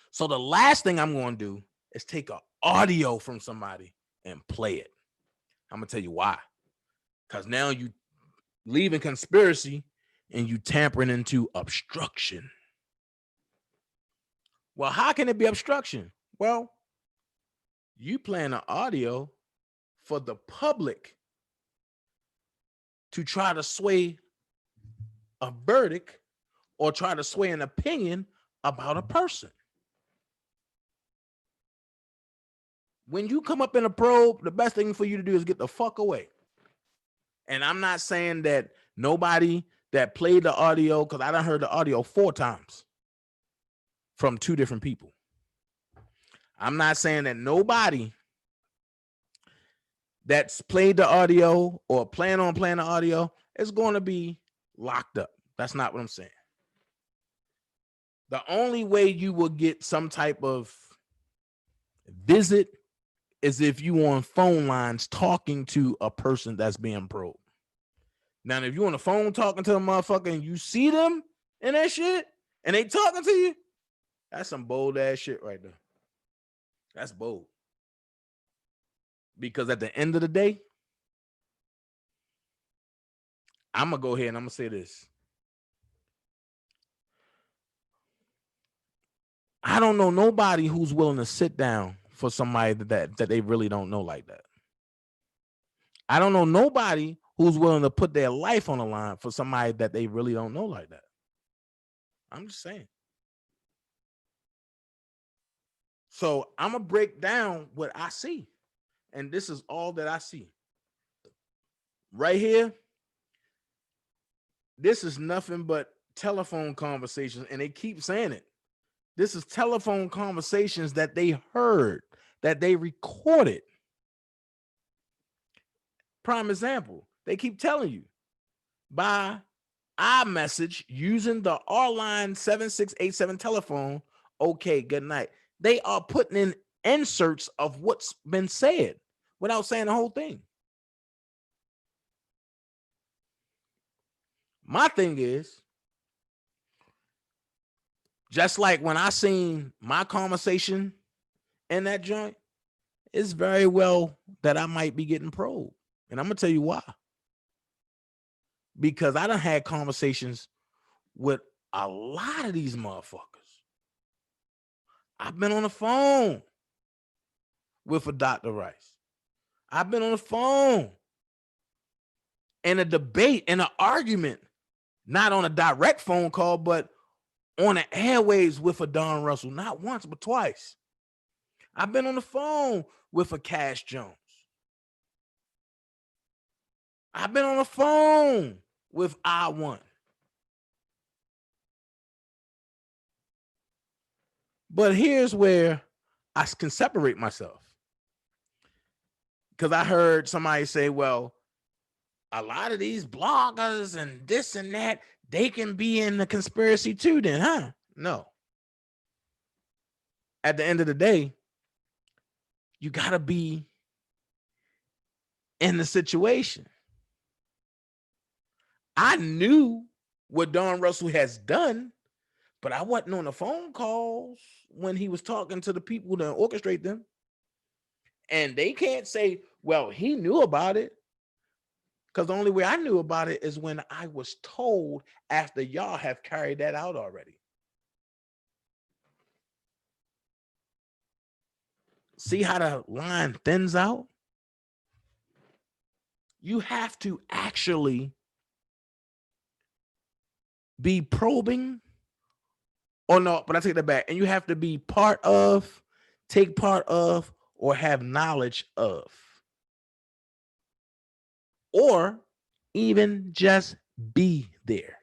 So the last thing I'm going to do is take an audio from somebody and play it. I'm going to tell you why. Because now you leaving conspiracy and you tampering into obstruction. Well, how can it be obstruction? Well, you playing an audio for the public to try to sway a verdict or try to sway an opinion about a person. When you come up in a probe, the best thing for you to do is get the fuck away. And I'm not saying that nobody that played the audio, because I done heard the audio 4 times from 2 different people. I'm not saying that nobody that's played the audio or plan on playing the audio is going to be locked up. That's not what I'm saying. The only way you will get some type of visit is if you on phone lines talking to a person that's being probed. Now, if you on the phone talking to a motherfucker and you see them and that shit, and they talking to you, that's some bold ass shit right there. That's bold. Because at the end of the day, I'm going to go ahead and I'm going to say this. I don't know nobody who's willing to sit down for somebody that they really don't know like that. I don't know nobody who's willing to put their life on the line for somebody that they really don't know like that. I'm just saying. So I'm going to break down what I see. And this is all that I see. Right here, this is nothing but telephone conversations. And they keep saying it. This is telephone conversations that they heard, that they recorded. Prime example, they keep telling you by iMessage using the R-Line 7687 telephone, okay, good night. They are putting in inserts of what's been said without saying the whole thing. My thing is, just like when I seen my conversation in that joint, it's very well that I might be getting probed. And I'm going to tell you why. Because I done had conversations with a lot of these motherfuckers. I've been on the phone with a Dr. Rice. I've been on the phone in a debate, in an argument, not on a direct phone call, but on the airwaves with a Don Russell, not once, but twice. I've been on the phone with a Cash Jones. I've been on the phone with I1. But here's where I can separate myself. Because I heard somebody say, well, a lot of these bloggers and this and that, they can be in the conspiracy too then, huh? No. At the end of the day, you got to be in the situation. I knew what Don Russell has done, but I wasn't on the phone calls when he was talking to the people that orchestrate them. And they can't say, well, he knew about it. Because the only way I knew about it is when I was told after y'all have carried that out already. See how the line thins out? You have to actually be probing, or no, but I take that back. And you have to be part of, take part of, or have knowledge of. Or even just be there.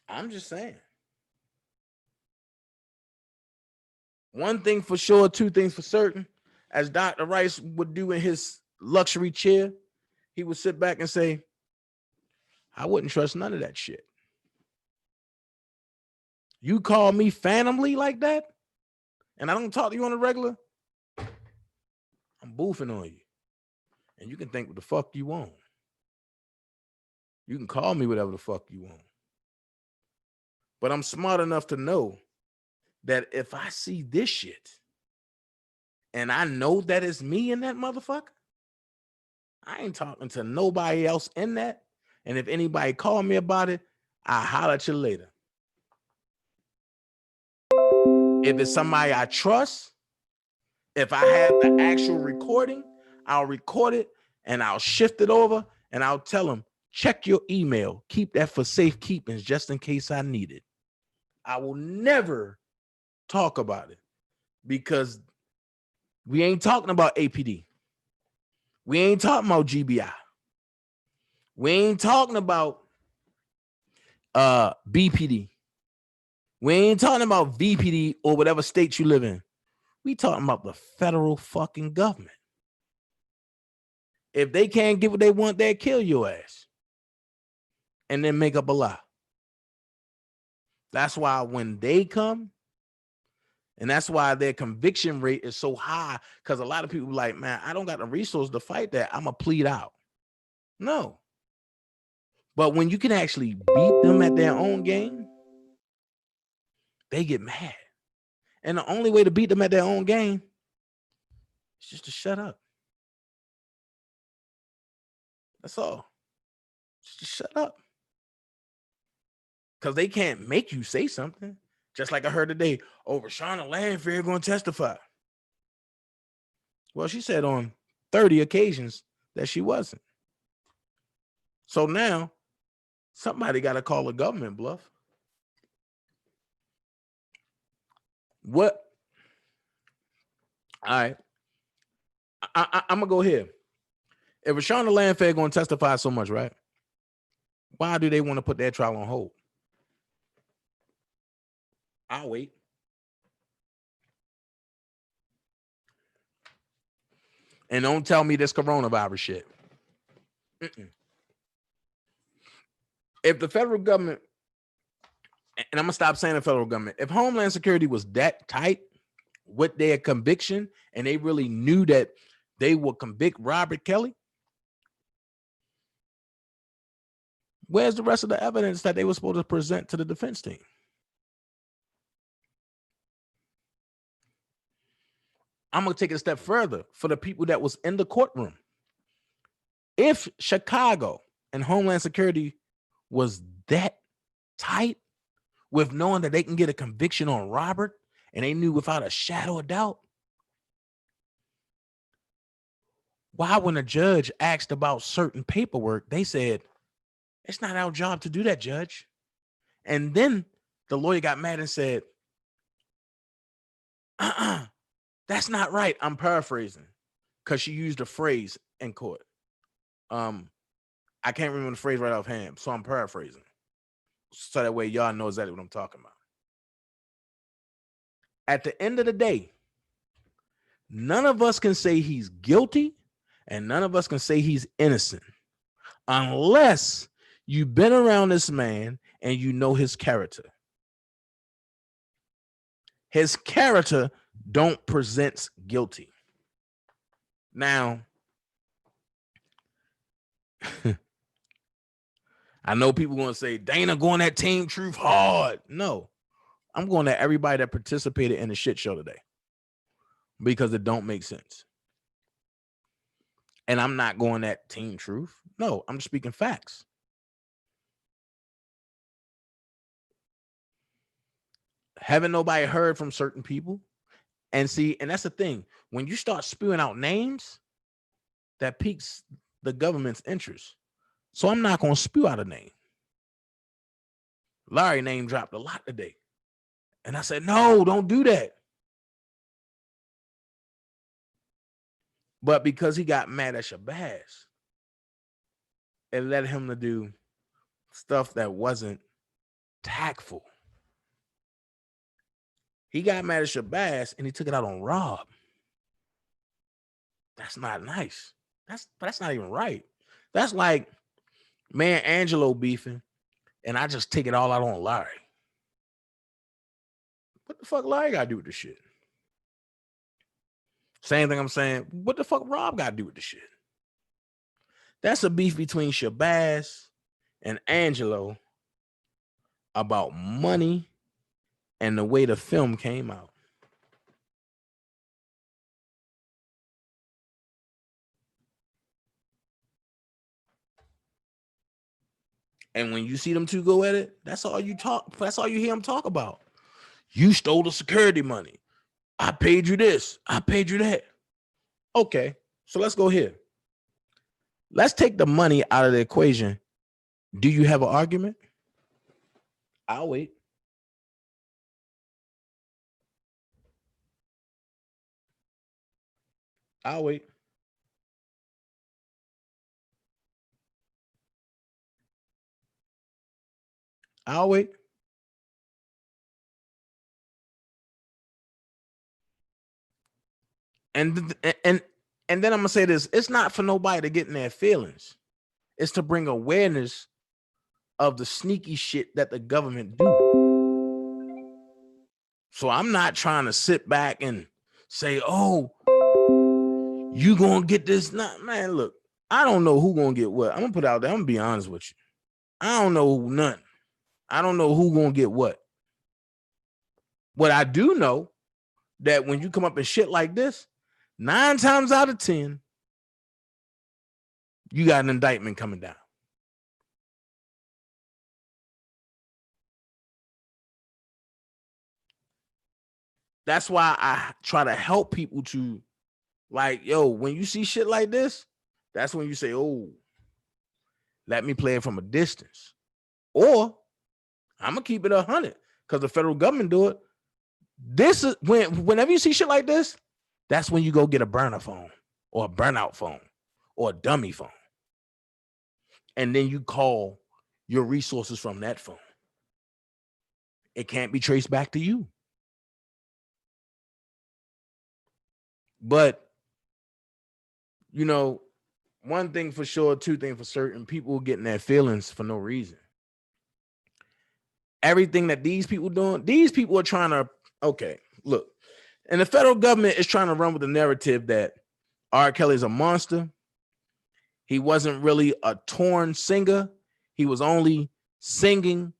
I'm just saying. One thing for sure, 2 things for certain. As Dr. Rice would do in his luxury chair, he would sit back and say, I wouldn't trust none of that shit. You call me phantomly like that, and I don't talk to you on a regular, I'm boofing on you. And you can think what the fuck you want. You can call me whatever the fuck you want. But I'm smart enough to know that if I see this shit and I know that it's me in that motherfucker, I ain't talking to nobody else in that. And if anybody call me about it, I'll holler at you later. If it's somebody I trust, if I have the actual recording, I'll record it and I'll shift it over and I'll tell them, check your email. Keep that for safekeeping just in case I need it. I will never talk about it because we ain't talking about APD. We ain't talking about GBI. We ain't talking about BPD. We ain't talking about VPD or whatever state you live in. We talking about the federal fucking government. If they can't get what they want, they'll kill your ass and then make up a lie. That's why when they come, and that's why their conviction rate is so high, because a lot of people like, man, I don't got the resources to fight that. I'm going to plead out. No. But when you can actually beat them at their own game, they get mad. And the only way to beat them at their own game is just to shut up. That's all. Just to shut up. Because they can't make you say something. Just like I heard today, Rashana Landfair going to testify. Well, she said on 30 occasions that she wasn't. So now somebody got to call the government bluff. What? All right. I'm going to go here. If Rashana Landfair going to testify so much, right? Why do they want to put that trial on hold? I'll wait. And don't tell me this coronavirus shit. If the federal government, and I'm going to stop saying the federal government, if Homeland Security was that tight with their conviction and they really knew that they would convict Robert Kelly, where's the rest of the evidence that they were supposed to present to the defense team? I'm going to take it a step further for the people that was in the courtroom. If Chicago and Homeland Security was that tight with knowing that they can get a conviction on Robert, and they knew without a shadow of doubt, why when a judge asked about certain paperwork, they said, it's not our job to do that, judge. And then the lawyer got mad and said, that's not right. I'm paraphrasing because she used a phrase in court. I can't remember the phrase right offhand, so I'm paraphrasing. So that way y'all know exactly what I'm talking about. At the end of the day, none of us can say he's guilty and none of us can say he's innocent unless you've been around this man and you know his character. His character don't present guilty. Now, I know people going to say, Dana going at Team Truth hard. No, I'm going at everybody that participated in the shit show today because it don't make sense. And I'm not going at Team Truth. No, I'm just speaking facts. Haven't nobody heard from certain people? And see, and that's the thing. When you start spewing out names, that piques the government's interest. So I'm not going to spew out a name. Larry name dropped a lot today. And I said, no, don't do that. But because he got mad at Shabazz, it led him to do stuff that wasn't tactful. He got mad at Shabazz and he took it out on Rob. That's not nice. That's not even right. That's like man Angelo beefing and I just take it all out on Larry. What the fuck Larry got to do with this shit? Same thing I'm saying. What the fuck Rob got to do with this shit? That's a beef between Shabazz and Angelo about money and the way the film came out. And when you see them two go at it, that's all you hear them talk about. You stole the security money. I paid you this. I paid you that. Okay, so let's go here. Let's take the money out of the equation. Do you have an argument? I'll wait. I'll wait. I'll wait. And then I'm gonna say this: it's not for nobody to get in their feelings. It's to bring awareness of the sneaky shit that the government do. So I'm not trying to sit back and say, "Oh, you gonna get this?" Nah, man. Look, I don't know who gonna get what. I'm gonna put it out there. I'm gonna be honest with you. I don't know nothing. I don't know who gonna get what. What I do know that when you come up in shit like this, 9 times out of 10, you got an indictment coming down. That's why I try to help people to, like, yo, when you see shit like this, that's when you say, oh, let me play it from a distance. Or I'm gonna keep it 100 because the federal government do it. This is whenever you see shit like this, that's when you go get a burner phone or a burnout phone or a dummy phone. And then you call your resources from that phone. It can't be traced back to you. But, you know, one thing for sure, two things for certain, people getting their feelings for no reason. Everything that these people doing, these people are trying to, okay, look, and the federal government is trying to run with the narrative that R. Kelly is a monster. He wasn't really a torn singer. He was only singing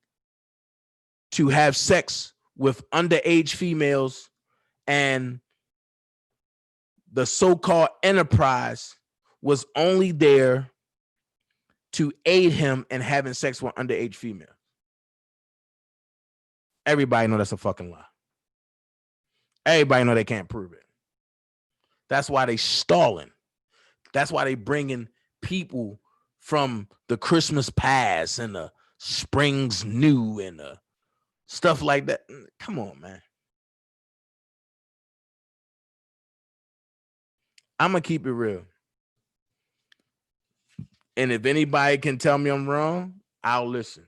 to have sex with underage females, and the so-called enterprise was only there to aid him in having sex with underage females. Everybody know that's a fucking lie. Everybody know they can't prove it. That's why they stalling. That's why they bringing people from the Christmas past and the springs new and the stuff like that. Come on, man. I'm gonna keep it real. And if anybody can tell me I'm wrong, I'll listen.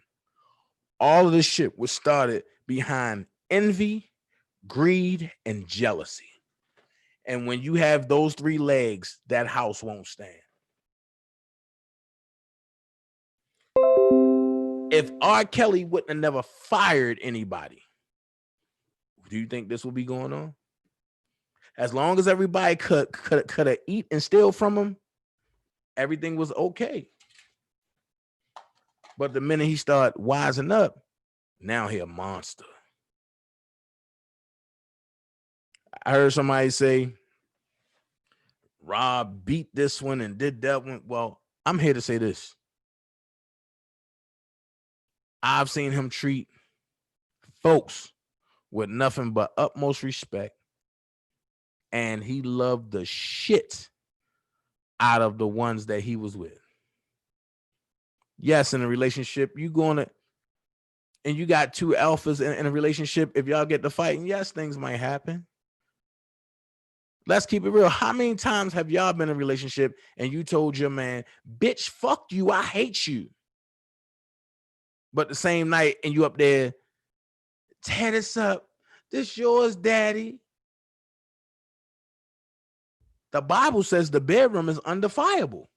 All of this shit was started behind envy, greed, and jealousy. And when you have those 3 legs, that house won't stand. If R. Kelly wouldn't have never fired anybody, do you think this will be going on? As long as everybody could eat and steal from him, everything was okay. But the minute he started wising up, now he a monster. I heard somebody say, Rob beat this one and did that one. Well, I'm here to say this. I've seen him treat folks with nothing but utmost respect. And he loved the shit out of the ones that he was with. Yes, in a relationship, you gonna, and you got 2 alphas in a relationship. If y'all get to fighting, yes, things might happen. Let's keep it real. How many times have y'all been in a relationship and you told your man, bitch, fuck you, I hate you? But the same night, and you up there, tear this up. This yours, daddy. The Bible says the bedroom is undefilable.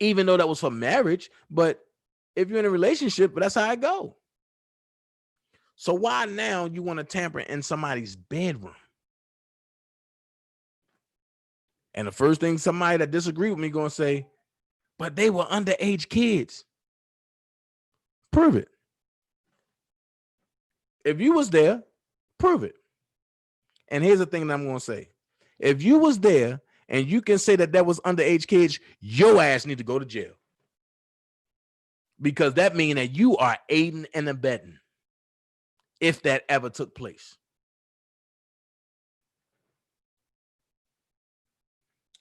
Even though that was for marriage, but if you're in a relationship, but that's how it go. So why now you want to tamper in somebody's bedroom? And the first thing somebody that disagree with me gonna say, but they were underage kids. Prove it. If you was there, prove it. And here's the thing that I'm gonna say. If you was there and you can say that was underage kids, your ass need to go to jail. Because that means that you are aiding and abetting. if that ever took place.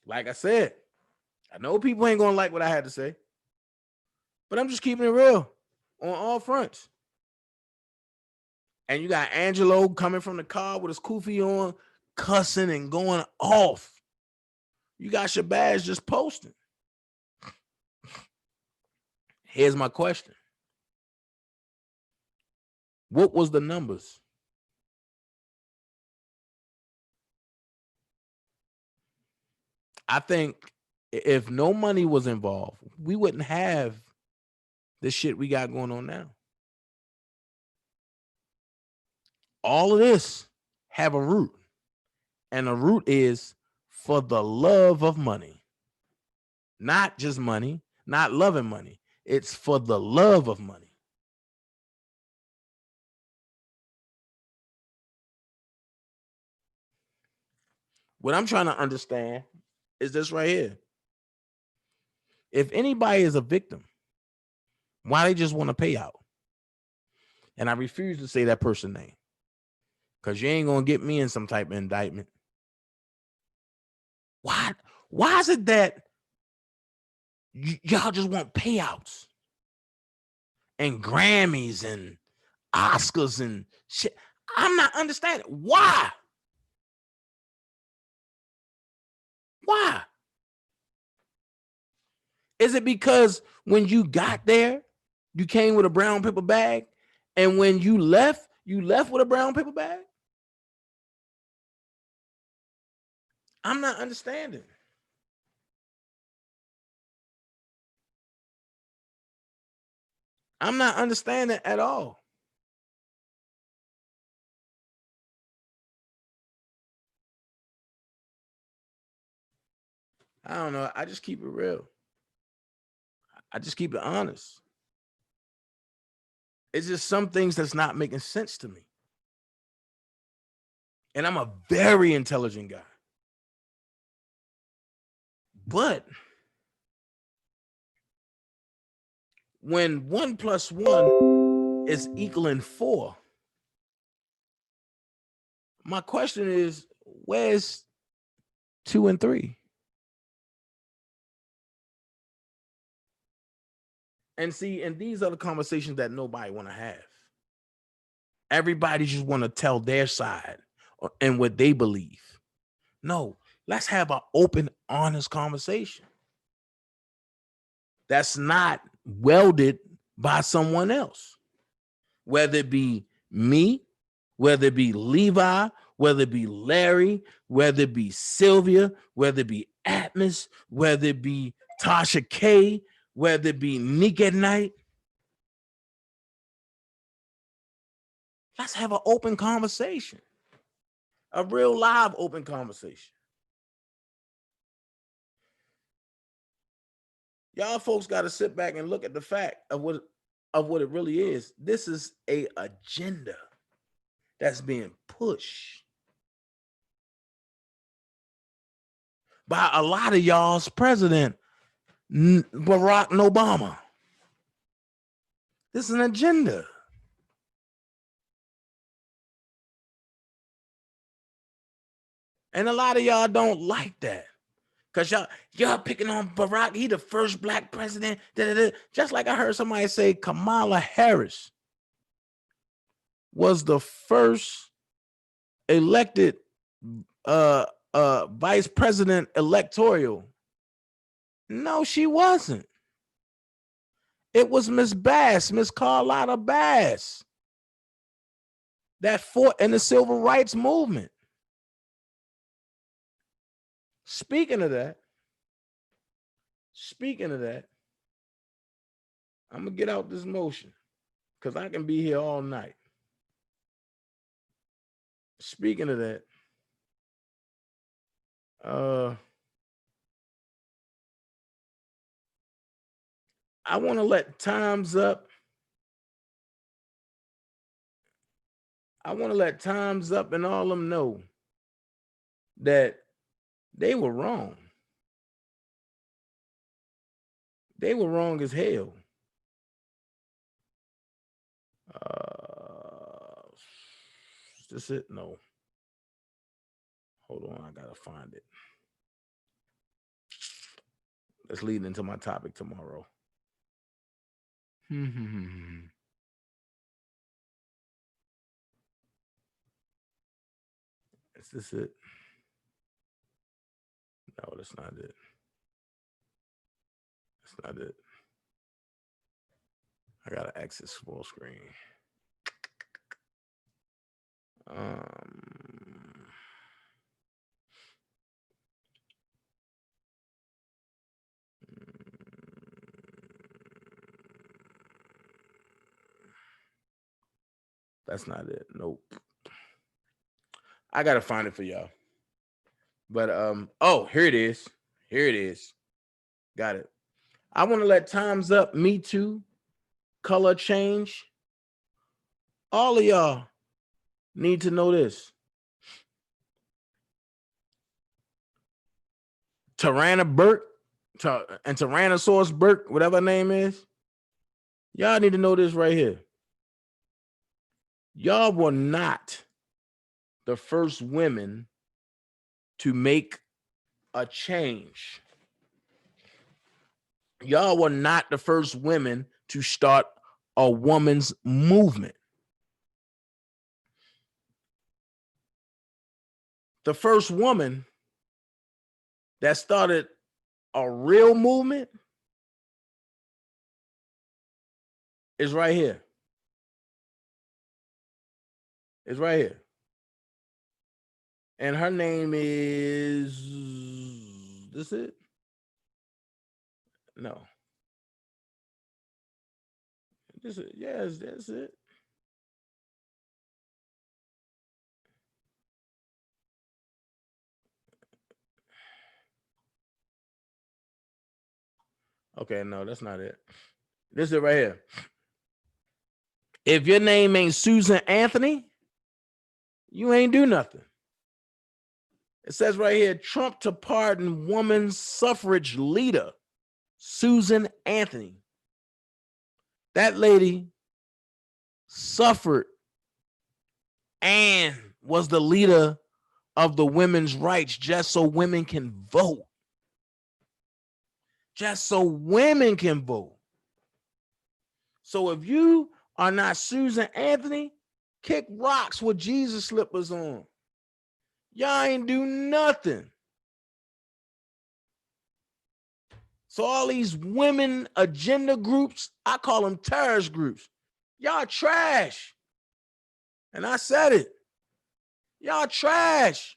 Like I said, I know people ain't gonna like what I had to say, but I'm just keeping it real on all fronts. And you got Angelo coming from the car with his kufi on, cussing and going off. You got Shabazz just posting. Here's my question. What was the numbers? I think if no money was involved, we wouldn't have the shit we got going on now. All of this have a root, and the root is for the love of money. Not just money, not loving money. It's for the love of money. What I'm trying to understand is this right here. If anybody is a victim, why they just want to pay out? And I refuse to say that person's name because you ain't going to get me in some type of indictment. Why is it that y'all just want payouts and Grammys and Oscars and shit? I'm not understanding. Why? Why? Is it because when you got there, you came with a brown paper bag, and when you left with a brown paper bag? I'm not understanding. I'm not understanding at all. I don't know. I just keep it real. I just keep it honest. It's just some things that's not making sense to me. And I'm a very intelligent guy. But when 1 + 1 is equaling 4, my question is, where's 2 and 3? And see, and these are the conversations that nobody want to have. Everybody just want to tell their side and what they believe. No, let's have an open, honest conversation that's not welded by someone else, whether it be me, whether it be Levi, whether it be Larry, whether it be Sylvia, whether it be Atmos, whether it be Tasha K, whether it be Nick at Night. Let's have an open conversation, a real live open conversation. Y'all folks got to sit back and look at the fact of what it really is. This is a agenda that's being pushed by a lot of y'all's president, Barack Obama. This is an agenda. And a lot of y'all don't like that. Because y'all picking on Barack. He the first black president. Just like I heard somebody say Kamala Harris was the first elected vice president electoral. No, she wasn't. It was Miss Carlotta Bass, that fought in the civil rights movement. Speaking of that, I'm gonna get out this motion because I can be here all night. Speaking of that, I want to let Time's Up. I want to let Time's Up and all of them know that they were wrong. They were wrong as hell. this it? No. Hold on, I gotta find it. That's leading into my topic tomorrow. Is this it? No, that's not it. That's not it. I gotta exit full screen. That's not it. Nope. I gotta find it for y'all. But oh, here it is. Here it is. Got it. I want to let Time's Up, Me Too, Color Change. All of y'all need to know this. Tyrannosaurus Burke, whatever her name is. Y'all need to know this right here. Y'all were not the first women to make a change. Y'all were not the first women to start a woman's movement. The first woman that started a real movement is right here. It's right here. And her name is, this it? No. This is, yes, that's it. Okay, no, that's not it. This is it right here. If your name ain't Susan Anthony, you ain't do nothing. It says right here, Trump to pardon woman suffrage leader, Susan Anthony. That lady suffered and was the leader of the women's rights just so women can vote. Just so women can vote. So if you are not Susan Anthony, kick rocks with Jesus slippers on. Y'all ain't do nothing. So all these women agenda groups, I call them terrorist groups. Y'all trash. And I said it. Y'all trash.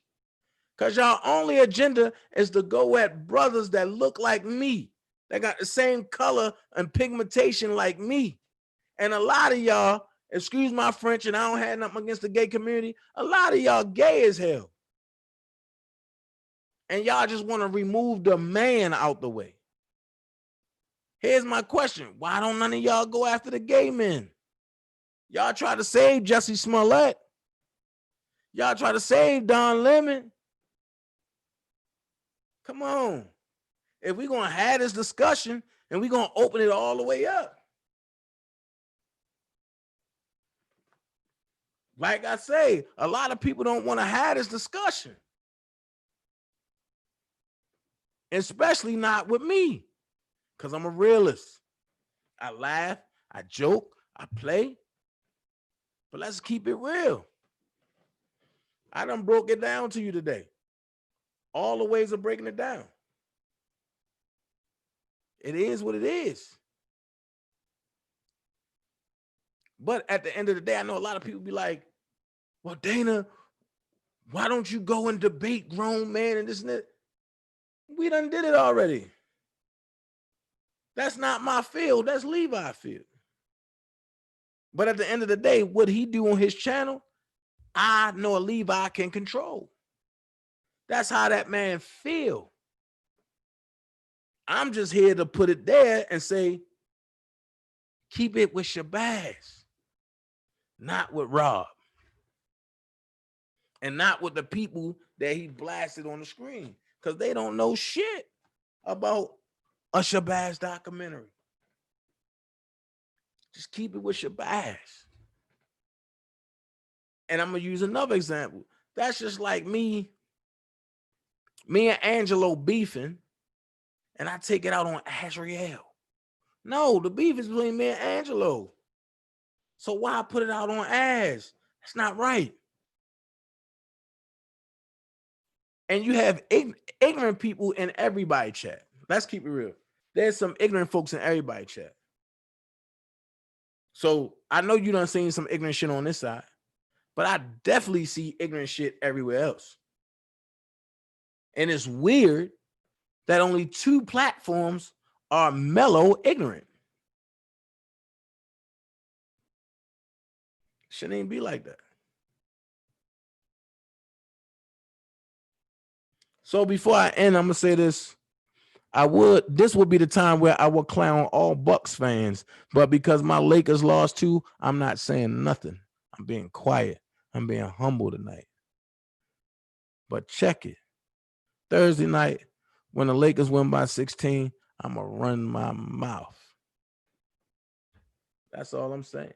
Because y'all only agenda is to go at brothers that look like me. That got the same color and pigmentation like me. And a lot of y'all, excuse my French, and I don't have nothing against the gay community, a lot of y'all gay as hell. And y'all just want to remove the man out the way. Here's my question. Why don't none of y'all go after the gay men? Y'all try to save Jussie Smollett. Y'all try to save Don Lemon. Come on. If we're going to have this discussion and we're going to open it all the way up. Like I say, a lot of people don't want to have this discussion. Especially not with me. Because I'm a realist. I laugh, I joke, I play. But let's keep it real. I done broke it down to you today. All the ways of breaking it down. It is what it is. But at the end of the day, I know a lot of people be like, well, Dana, why don't you go and debate grown men and this and that? We done did it already. That's not my field. That's Levi's field. But at the end of the day, what he do on his channel, I know a Levi can control. That's how that man feel. I'm just here to put it there and say, keep it with Shabazz, not with Rob. And not with the people that he blasted on the screen. Because they don't know shit about a Shabazz documentary. Just keep it with Shabazz. And I'm gonna use another example. That's just like me and Angelo beefing, and I take it out on Azriel. No, the beef is between me and Angelo. So why put it out on Az? That's not right. And you have ignorant people in everybody chat. Let's keep it real. There's some ignorant folks in everybody chat. So I know you done seen some ignorant shit on this side, but I definitely see ignorant shit everywhere else. And it's weird that only 2 platforms are mellow ignorant. Shouldn't even be like that. So before I end, I'm gonna say this. This would be the time where I would clown all Bucks fans, but because my Lakers lost too, I'm not saying nothing. I'm being quiet. I'm being humble tonight. But check it. Thursday night, when the Lakers win by 16, I'm gonna run my mouth. That's all I'm saying.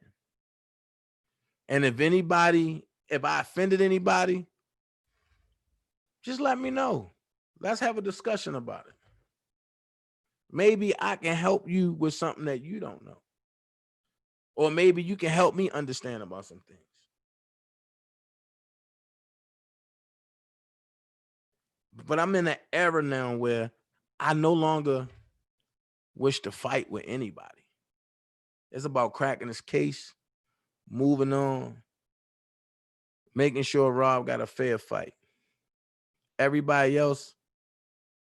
And if I offended anybody, just let me know. Let's have a discussion about it. Maybe I can help you with something that you don't know. Or maybe you can help me understand about some things. But I'm in an era now where I no longer wish to fight with anybody. It's about cracking this case, moving on, making sure Rob got a fair fight. Everybody else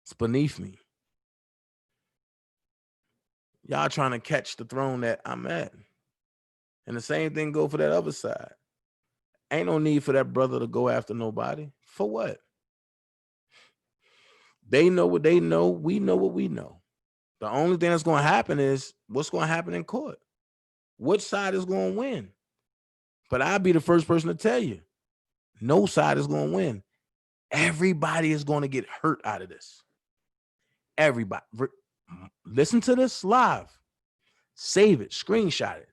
is beneath me. Y'all trying to catch the throne that I'm at. And the same thing go for that other side. Ain't no need for that brother to go after nobody. For what? They know what they know. We know what we know. The only thing that's going to happen is what's going to happen in court. Which side is going to win? But I'll be the first person to tell you, no side is going to win. Everybody is going to get hurt out of this. Everybody. Listen to this live. Save it. Screenshot it.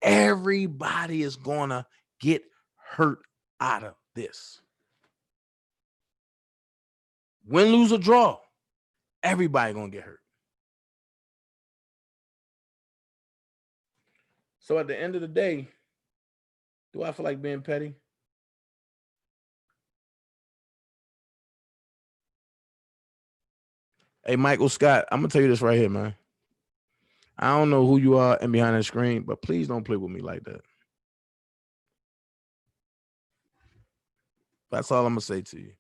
Everybody is going to get hurt out of this. Win, lose, or draw, everybody going to get hurt. So at the end of the day, do I feel like being petty? Hey, Michael Scott, I'm going to tell you this right here, man. I don't know who you are and behind the screen, but please don't play with me like that. That's all I'm going to say to you.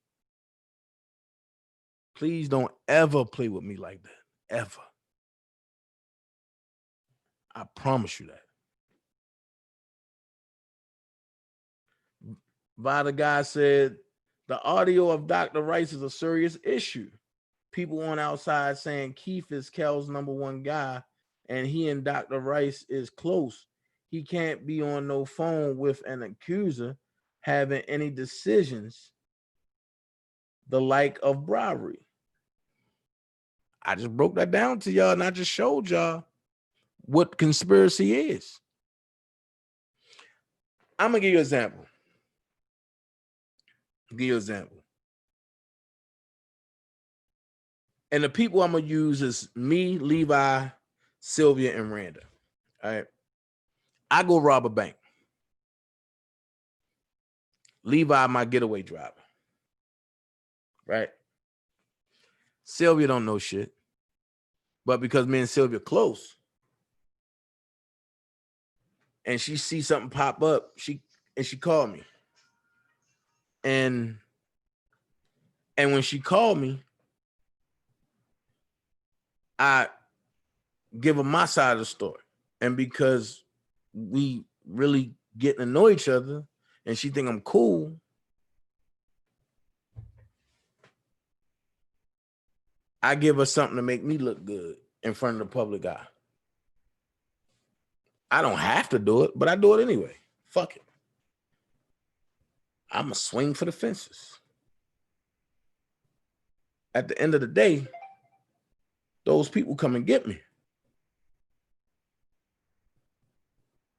Please don't ever play with me like that. Ever. I promise you that. Vada guy said, the audio of Dr. Rice is a serious issue. People on outside saying Keith is Kel's #1 guy, and he and Dr. Rice is close. He can't be on no phone with an accuser having any decisions the like of bribery. I just broke that down to y'all, and I just showed y'all what conspiracy is. I'm going to give you an example. And the people I'm going to use is me, Levi, Sylvia, and Randa. All right. I go rob a bank. Levi, my getaway driver. Right. Sylvia don't know shit. But because me and Sylvia close, and she sees something pop up, she called me. And when she called me, I give her my side of the story. And because we really getting to know each other and she think I'm cool, I give her something to make me look good in front of the public eye. I don't have to do it, but I do it anyway. Fuck it. I'm a swing for the fences. At the end of the day, those people come and get me.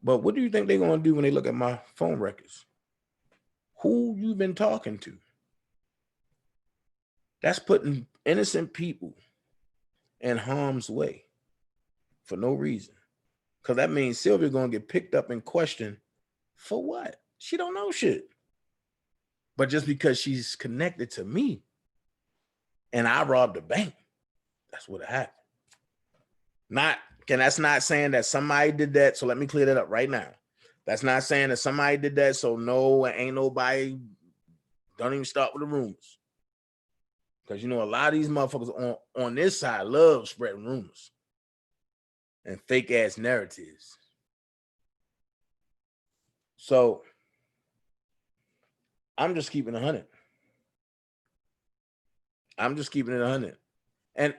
But what do you think they're going to do when they look at my phone records? Who you been talking to? That's putting innocent people in harm's way for no reason. Because that means Sylvia gonna get picked up and questioned for what? She don't know shit. But just because she's connected to me and I robbed a bank, that's what happened. That's not saying that somebody did that. So let me clear that up right now. That's not saying that somebody did that. So no, ain't nobody. Don't even start with the rumors. Because you know a lot of these motherfuckers on this side love spreading rumors and fake ass narratives. So I'm just keeping 100. I'm just keeping it 100. And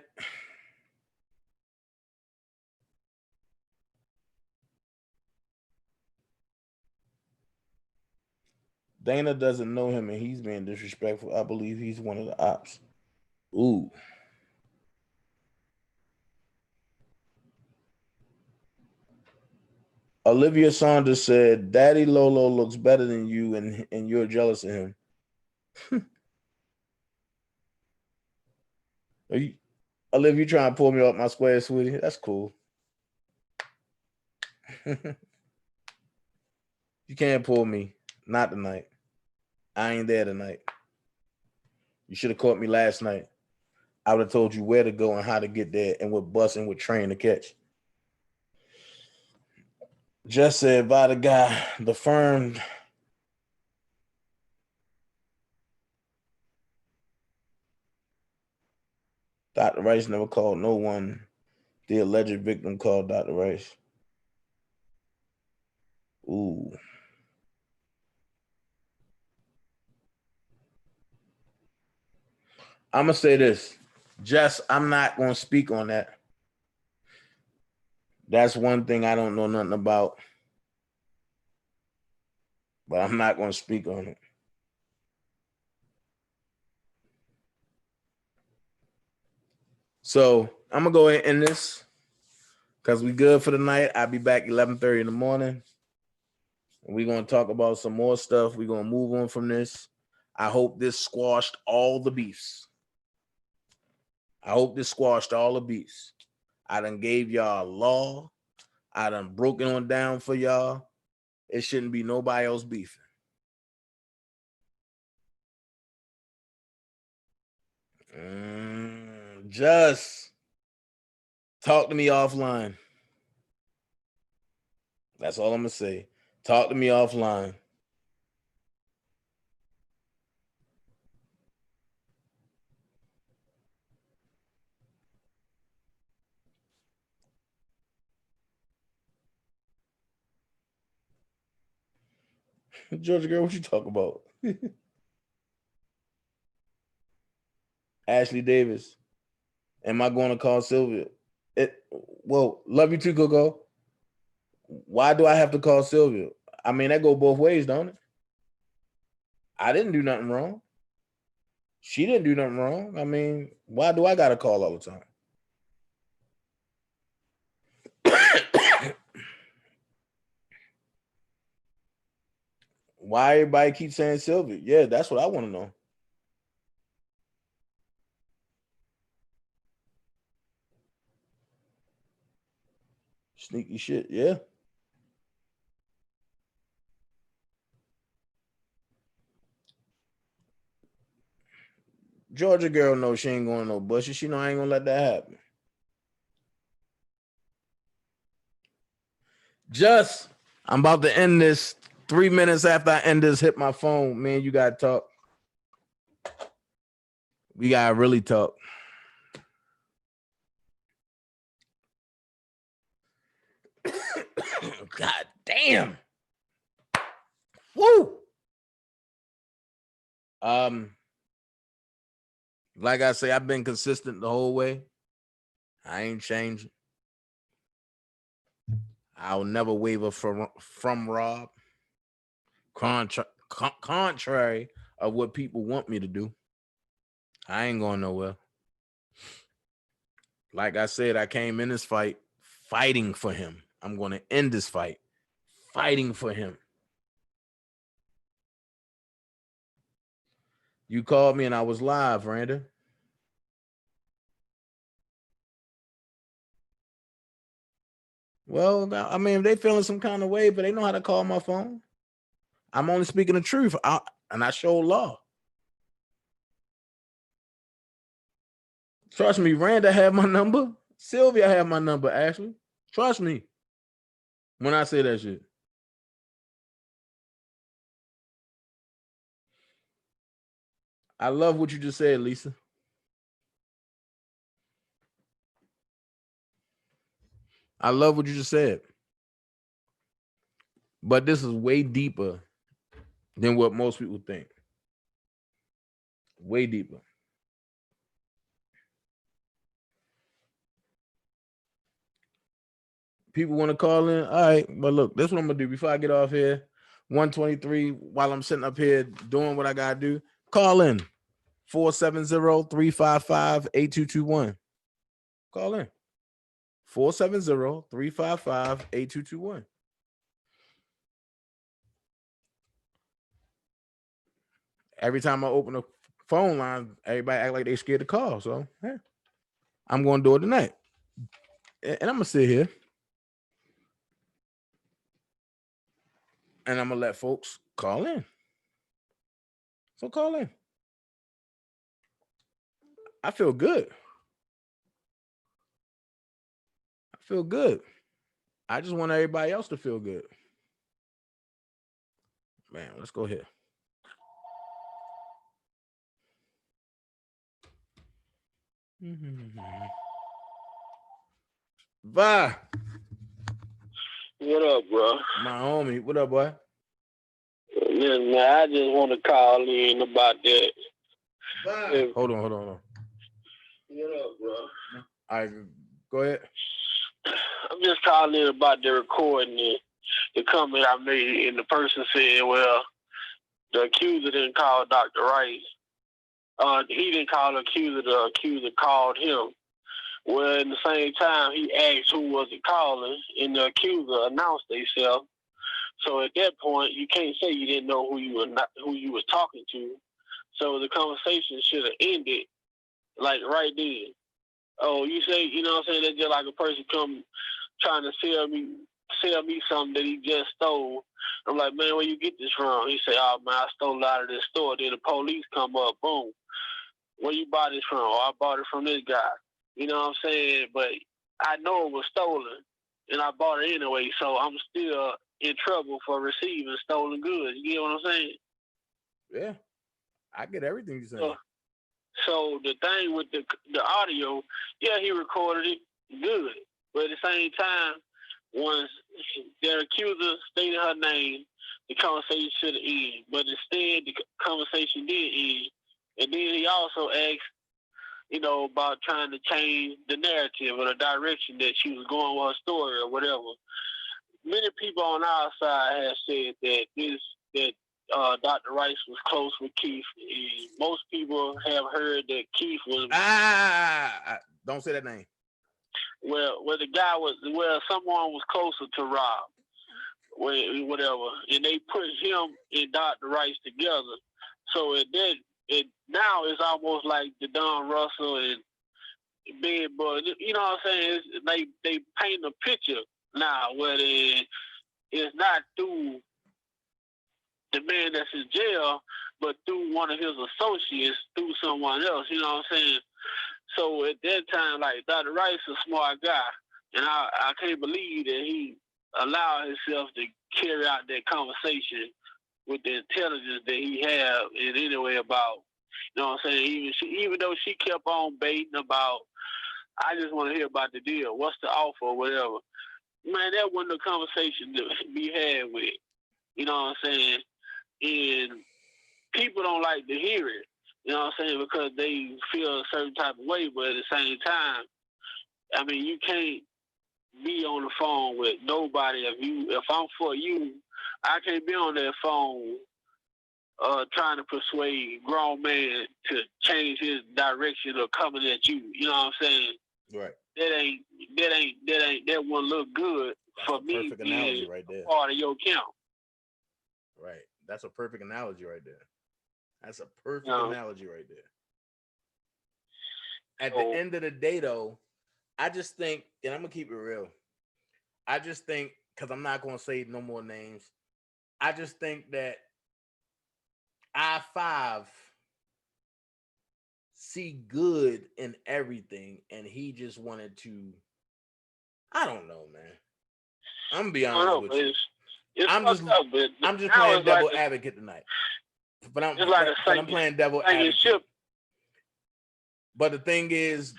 Dana doesn't know him and he's being disrespectful. I believe he's one of the ops. Ooh. Olivia Saunders said, Daddy Lolo looks better than you and you're jealous of him. Olivia, you trying to pull me off my square, sweetie? That's cool. You can't pull me. Not tonight. I ain't there tonight. You should have caught me last night. I would have told you where to go and how to get there and what bus and what train to catch. Just said by the guy, the firm. Dr. Rice never called no one. The alleged victim called Dr. Rice. Ooh. I'm going to say this. Jess, I'm not going to speak on that. That's one thing I don't know nothing about. But I'm not going to speak on it. So I'm going to go ahead and end this because we good for the night. I'll be back 11:30 in the morning. And we're going to talk about some more stuff. We're going to move on from this. I hope this squashed all the beefs. I done gave y'all a law. I done broken on down for y'all. It shouldn't be nobody else beefing. Just talk to me offline. That's all I'm going to say. Talk to me offline. Georgia girl, what you talk about? Ashley Davis. Am I going to call Sylvia? Well, love you too, Coco. Why do I have to call Sylvia? I mean, that go both ways, don't it? I didn't do nothing wrong. She didn't do nothing wrong. I mean, why do I got to call all the time? Why everybody keeps saying Sylvia? Yeah, that's what I want to know. Sneaky shit, yeah. Georgia girl knows she ain't going no bushes. She know I ain't gonna let that happen. Just, I'm about to end this. 3 minutes after I end this, hit my phone. Man, you gotta talk. We gotta really talk. God damn. Woo. Like I say, I've been consistent the whole way. I ain't changing. I'll never waver from Rob. Contrary of what people want me to do. I ain't going nowhere. Like I said, I came in this fight fighting for him. I'm going to end this fight fighting for him. You called me and I was live, Randa. Well, I mean, if they feeling some kind of way, but they know how to call my phone. I'm only speaking the truth, and I show law. Trust me, Randa have my number. Sylvia have my number, Ashley. Trust me when I say that shit. I love what you just said, Lisa. I love what you just said. But this is way deeper than what most people think. Way deeper. People want to call in. All right, but look, this is what I'm gonna do before I get off here. 123 while I'm sitting up here doing what I gotta do. Call in 470-355-8221. Call in 470-355-8221. Every time I open a phone line, everybody act like they scared to call. So hey, I'm gonna do it tonight. And I'm gonna sit here and I'm gonna let folks call in. So call in. I feel good. I feel good. I just want everybody else to feel good. Man, let's go here. Bye. What up, bro? My homie. What up, boy? Listen, man, I just want to call in about that. Bye. Hold on. What up, bro? All right, go ahead. I'm just calling in about the recording, the comment I made, and the person said, well, the accuser didn't call Dr. Rice. He didn't call the accuser called him. Well, in the same time, he asked who was it calling, and the accuser announced themselves. So at that point, you can't say you didn't know who you was talking to. So the conversation should have ended like right then. Oh, you say, you know what I'm saying? That's just like a person come trying to sell me something that he just stole. I'm like, man, where you get this from? He say, oh man, I stole it out of this store. Then the police come up, boom. Where you bought this from? Oh, I bought it from this guy. You know what I'm saying? But I know it was stolen, and I bought it anyway, so I'm still in trouble for receiving stolen goods. You get what I'm saying? Yeah, I get everything you're saying. So the thing with the audio, yeah, he recorded it good, but at the same time, once their accuser stated her name, the conversation should have ended. But instead, the conversation did end, and then he also asked, you know, about trying to change the narrative or the direction that she was going with her story or whatever. Many people on our side have said that Dr. Rice was close with Keith. And most people have heard that Keith was. Don't say that name. Well, the guy was. Well, someone was closer to Rob. Whatever, and they put him and Dr. Rice together. So now it's almost like the Don Russell and Big Boy. You know what I'm saying? They paint a picture now where it's not through the man that's in jail, but through one of his associates, through someone else. You know what I'm saying? So at that time, like, Dr. Rice is a smart guy, and I can't believe that he allowed himself to carry out that conversation with the intelligence that he had in any way about, you know what I'm saying? Even though she kept on baiting about, I just want to hear about the deal. What's the offer or whatever? Man, that wasn't a conversation to be had with. You know what I'm saying? And people don't like to hear it. You know what I'm saying? Because they feel a certain type of way, but at the same time, I mean, you can't be on the phone with nobody. If I'm for you, I can't be on that phone trying to persuade grown man to change his direction or coming at you. You know what I'm saying? Right. That wouldn't look good. That's for me. Perfect analogy right there. Part of your count. Right. That's a perfect analogy right there. That's a perfect analogy right there. At the end of the day, though, I just think, and I'm gonna keep it real. I just think, because I'm not gonna say no more names. I just think that I-5 see good in everything, and he just wanted to. I don't know, man. I'm gonna be honest with you. I'm just playing devil advocate tonight. But I'm playing devil advocate. But the thing is,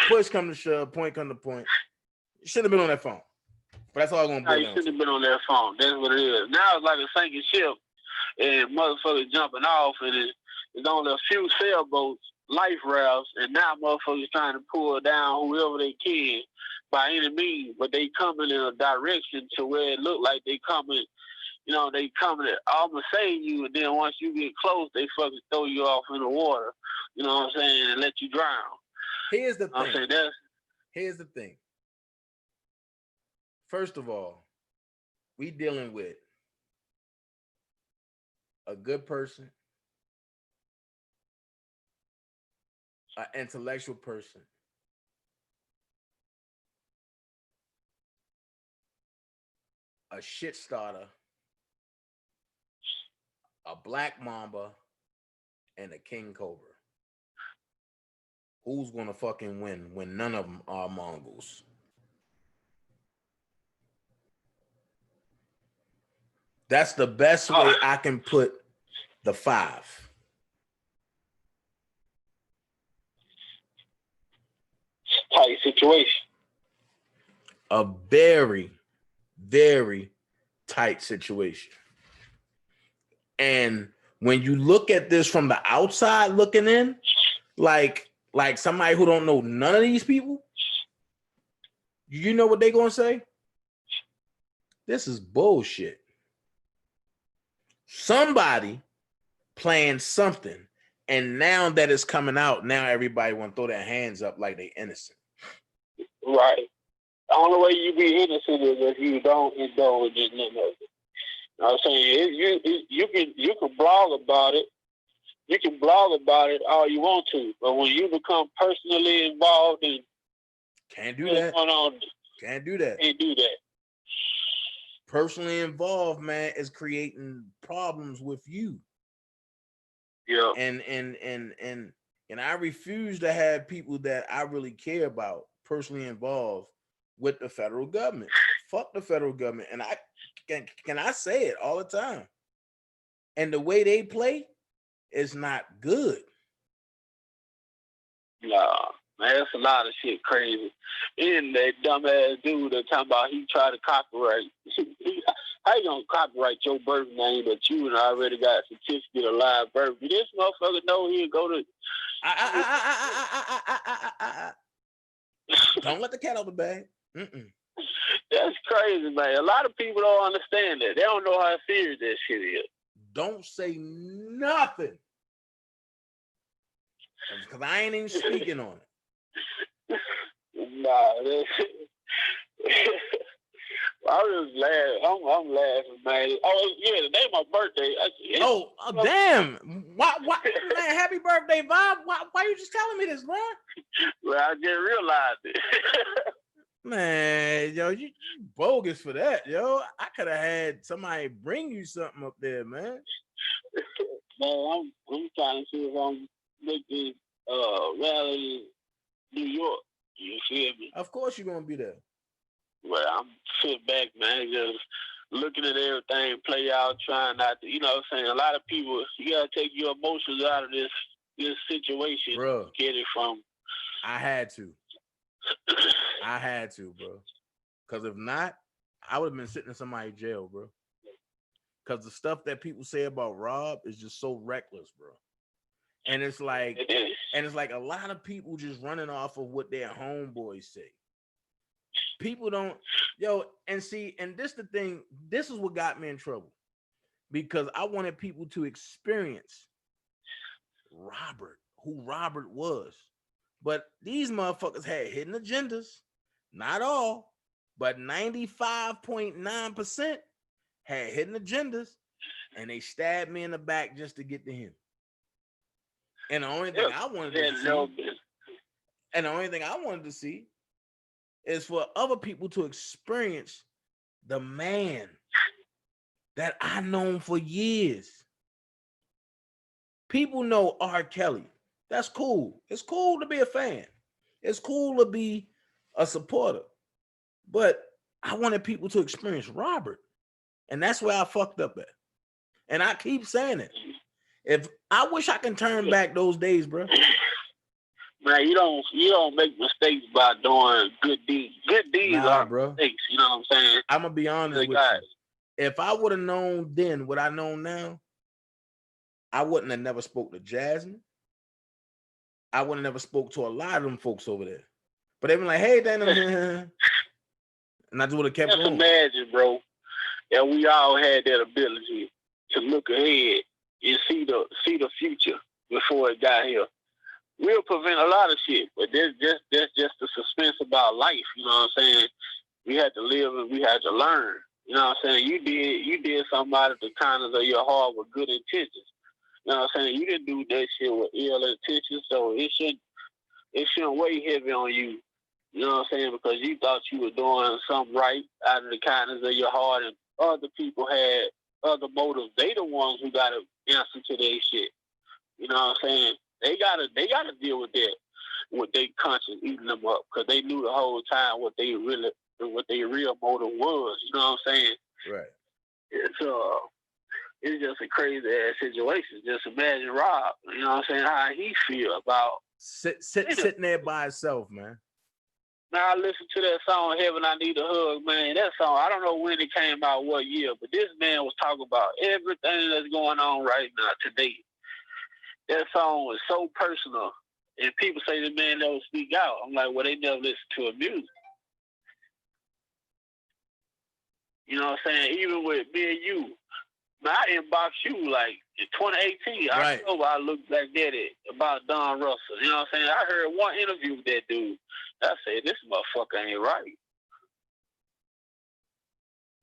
push come to shove, point come to point. You should have been on that phone. But that's all I'm gonna. You should have been on that phone. That's what it is. Now it's like a sinking ship, and motherfuckers jumping off, and it's only a few sailboats, life rafts, and now motherfuckers trying to pull down whoever they can by any means. But they coming in a direction to where it look like they coming. You know, they coming. I'm gonna save you, and then once you get close, they fucking throw you off in the water. You know what I'm saying, and let you drown. Here's the thing. Here's the thing. First of all, we dealing with a good person, an intellectual person, a shit starter, a black mamba, and a king cobra. Who's gonna fucking win when none of them are Mongols? That's the best way I can put the 5. Tight situation. A very, very tight situation. And when you look at this from the outside looking in, like somebody who don't know none of these people, you know what they gonna say? This is bullshit. Somebody playing something, and now that it's coming out, now everybody want to throw their hands up like they innocent. Right. The only way you be innocent is if you don't indulge in none of it. You know what I'm saying? You can blog about it. You can blog about it all you want to, but when you become personally involved in can't do that. Can't do that. Can't do that. Personally involved, man, is creating problems with you. Yeah. And I refuse to have people that I really care about personally involved with the federal government. Fuck the federal government. And I can I say it all the time. And the way they play is not good. Nah, man, that's a lot of shit crazy. And that dumbass dude that talking about he tried to copyright. How you gonna copyright your birth name that you and I already got a certificate of live birth? This motherfucker know he'll go to. Don't let the cat out of the bag. That's crazy, man. A lot of people don't understand that. They don't know how serious that shit is. Don't say nothing. Because I ain't even speaking on it. Nah, I'm just laughing. I'm laughing, man. Oh, yeah, today's my birthday. Damn. Why, man, happy birthday, Bob. Why you just telling me this, man? Well, I just realized it. Man, yo, you bogus for that, yo. I could have had somebody bring you something up there, man. Man, I'm trying to see if I'm making rally in New York. You feel me? Of course you're gonna be there. Well, I'm sitting back, man, just looking at everything play out, trying not to, you know what I'm saying? A lot of people, you gotta take your emotions out of this situation. Bro, get it from. I had to, bro. Because if not, I would have been sitting in somebody's jail, bro. Because the stuff that people say about Rob is just so reckless, bro. And it's like, a lot of people just running off of what their homeboys say. People don't, and see, and this the thing, this is what got me in trouble. Because I wanted people to experience Robert, who Robert was. But these motherfuckers had hidden agendas. Not all, but 95.9% had hidden agendas. and they stabbed me in the back just to get to him. And the only thing I wanted to see, and the only thing I wanted to see is for other people to experience the man that I known for years. People know R. Kelly. That's cool. It's cool to be a fan. It's cool to be a supporter. But I wanted people to experience Robert. And that's where I fucked up at. And I keep saying it. If I wish I can turn back those days, bro. Man, you don't make mistakes by doing good deeds. Good deeds are bro. mistakes. You know what I'm saying? I'm gonna be honest with you. If I would have known then what I know now, I wouldn't have never spoke to Jasmine. I wouldn't have never spoke to a lot of them folks over there. But they been like, "Hey, Dan," and I just would have kept going. Just imagine, bro, that we all had that ability to look ahead and see the future before it got here. We'll prevent a lot of shit, but that's just the suspense about life. You know what I'm saying? We had to live and we had to learn. You know what I'm saying? You did something out of the kindness of your heart with good intentions. You know what I'm saying? You didn't do that shit with ill intentions, so it shouldn't weigh heavy on you. You know what I'm saying? Because you thought you were doing something right out of the kindness of your heart, and other people had other motives. They the ones who got to answer to their shit. You know what I'm saying? They gotta deal with that, with their conscience eating them up, because they knew the whole time what their real motive was. You know what I'm saying? Right. It's just a crazy ass situation. Just imagine Rob. You know what I'm saying? How he feel about sitting there by himself, man. Now I listen to that song, Heaven I Need a Hug, man. That song, I don't know when it came out, what year, but this man was talking about everything that's going on right now today. That song was so personal, and people say the man never speak out. I'm like, well, they never listen to his music. You know what I'm saying? Even with me and you, man, I inboxed you like in 2018. Right. I looked back at it about Don Russell. You know what I'm saying? I heard one interview with that dude. I said, this motherfucker ain't right.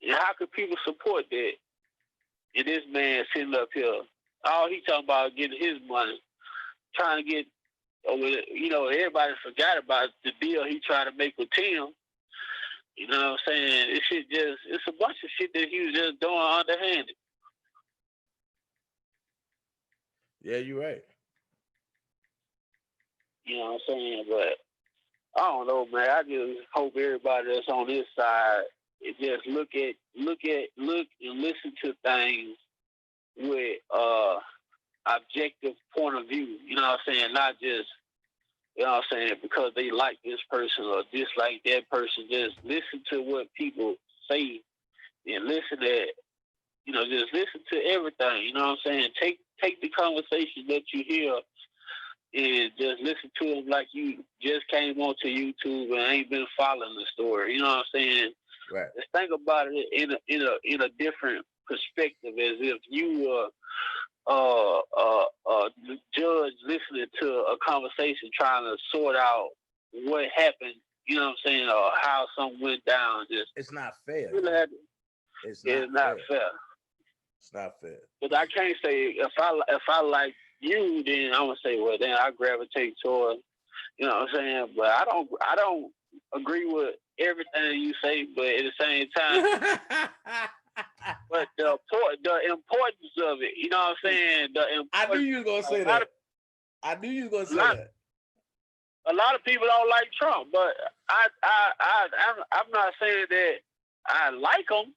And how could people support that? And this man sitting up here, all he talking about getting his money, trying to get, you know, everybody forgot about the deal he tried to make with Tim. You know what I'm saying? It's a bunch of shit that he was just doing underhanded. Yeah, you're right. You know what I'm saying? But I don't know, man. I just hope everybody that's on this side just look and listen to things with objective point of view. You know what I'm saying? Not just, you know what I'm saying, because they like this person or dislike that person. Just listen to what people say and listen to, you know, just listen to everything. You know what I'm saying? Take the conversation that you hear and just listen to them like you just came onto YouTube and ain't been following the story. You know what I'm saying? Right. Just think about it in a different perspective, as if you were judge listening to a conversation trying to sort out what happened, you know what I'm saying, or how something went down. It's not fair. It's not fair. It's not fair. But I can't say if I like you, then I'm gonna say, well, then I gravitate towards, you know what I'm saying. But I don't agree with everything you say, but at the same time, but the importance of it, you know what I'm saying. I knew you was gonna say that. I knew you was gonna say that. A lot of people don't like Trump, but I'm not saying that I like him.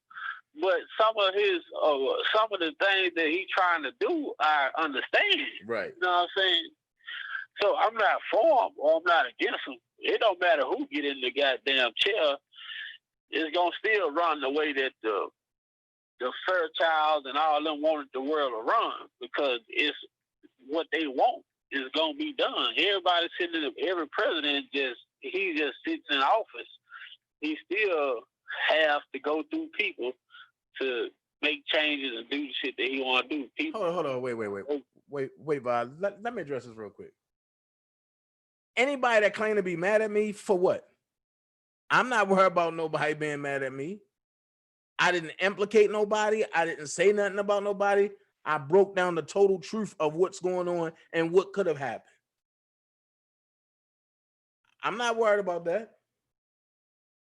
But some of the things that he's trying to do, I understand. Right. You know what I'm saying? So I'm not for him or I'm not against him. It don't matter who get in the goddamn chair. It's gonna still run the way that the Fairchild and all them wanted the world to run, because it's what they want is gonna be done. Everybody every president he just sits in office. He still has to go through people to make changes and do the shit that he want to do. People, hold on, wait, Bob. Let me address this real quick. Anybody that claim to be mad at me for what? I'm not worried about nobody being mad at me. I didn't implicate nobody. I didn't say nothing about nobody. I broke down the total truth of what's going on and what could have happened. I'm not worried about that.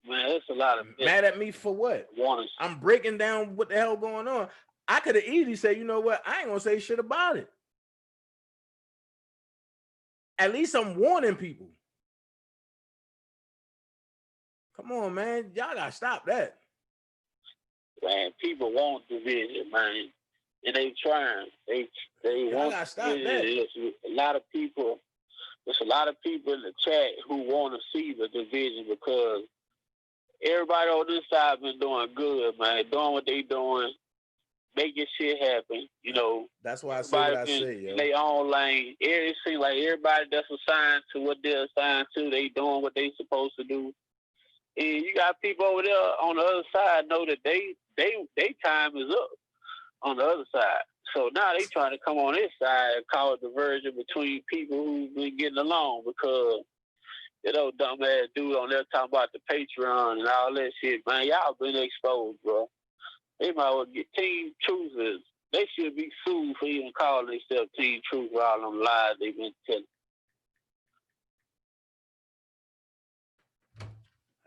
Man, it's a lot of mad at me for what? I'm breaking down what the hell going on. I could have easily said, you know what? I ain't gonna say shit about it. At least I'm warning people. Come on, man. Y'all gotta stop that. Man, people want division, man. And they trying. They want gotta stop that. There's a lot of people in the chat who want to see the division because everybody on this side been doing good, man. Doing what they doing, making shit happen. You know, that's why I say what I say, yo. In their own lane. It seems like everybody that's assigned to what they're assigned to, they doing what they supposed to do. And you got people over there on the other side know that they time is up on the other side. So now they trying to come on this side and cause a diversion between people who've been getting along because, you know, dumbass dude on there talking about the Patreon and all that shit, man. Y'all been exposed, bro. They might well get Team Truthers. They should be sued for even calling themselves Team Truth for all them lies they've been telling.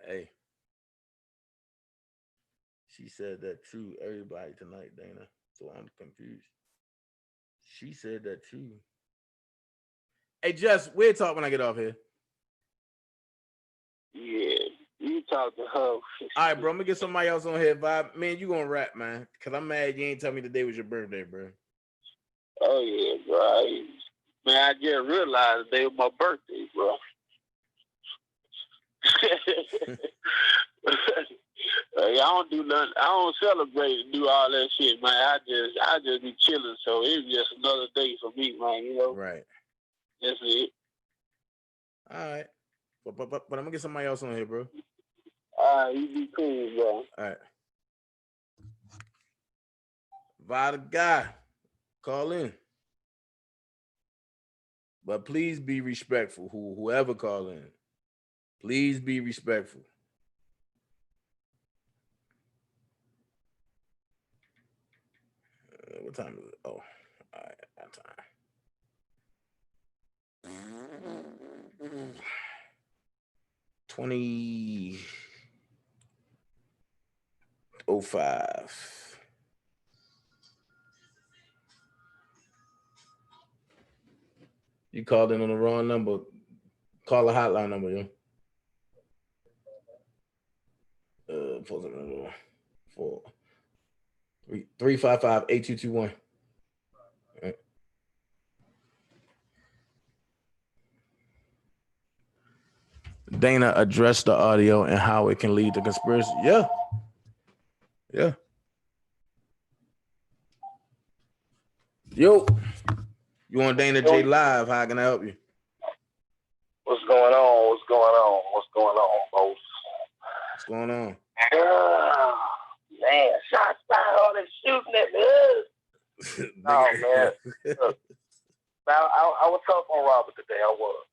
Hey. She said that too, everybody tonight, Dana. So I'm confused. She said that too. Hey, Jess, we'll talk when I get off here. Yeah, you talk to her. All right, bro. I'm gonna get somebody else on here. Vibe, man, you gonna rap, man? Cause I'm mad you ain't tell me today was your birthday, bro. Oh yeah, bro. Man, I just realized the day was my birthday, bro. I don't do nothing. I don't celebrate and do all that shit, man. I just be chilling. So it's just another day for me, man. You know. Right. That's it. All right. But I'm gonna get somebody else on here, bro. All right, you be cool, bro. All right. Vada guy, call in. But please be respectful. Whoever call in, please be respectful. What time is it? Oh, all right, that time. 20:05. You called in on the wrong number. Call a hotline number, yo. 355-8221. Right. Dana addressed the audio and how it can lead to conspiracy. Yeah. Yo, you on Dana J Live? How can I help you? What's going on, folks? What's going on? Man, shots fired, all that shooting at me. Oh, man. Look, I was tough on Robert today. I was.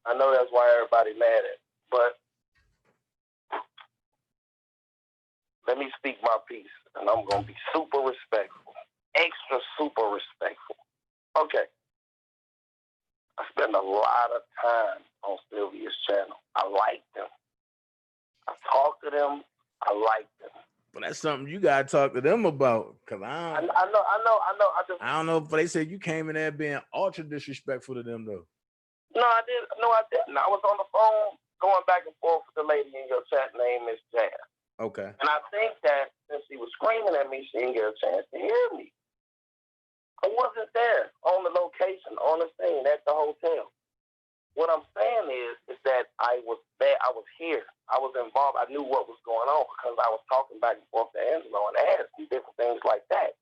I know that's why everybody mad at me. But let me speak my piece, and I'm going to be super respectful. Extra super respectful. Okay. I spend a lot of time on Sylvia's channel. I like them. I talk to them. I like them. Well, that's something you gotta talk to them about, cause I know. I don't know if they said you came in there being ultra disrespectful to them though. No, I didn't. I was on the phone going back and forth with the lady in your chat named Miss Jazz. Okay. And I think that since she was screaming at me, she didn't get a chance to hear me. I wasn't there on the location, on the scene, at the hotel. What I'm saying is that I was there. I was here. I was involved. I knew what was going on because I was talking back and forth to Angelo and asking different things like that.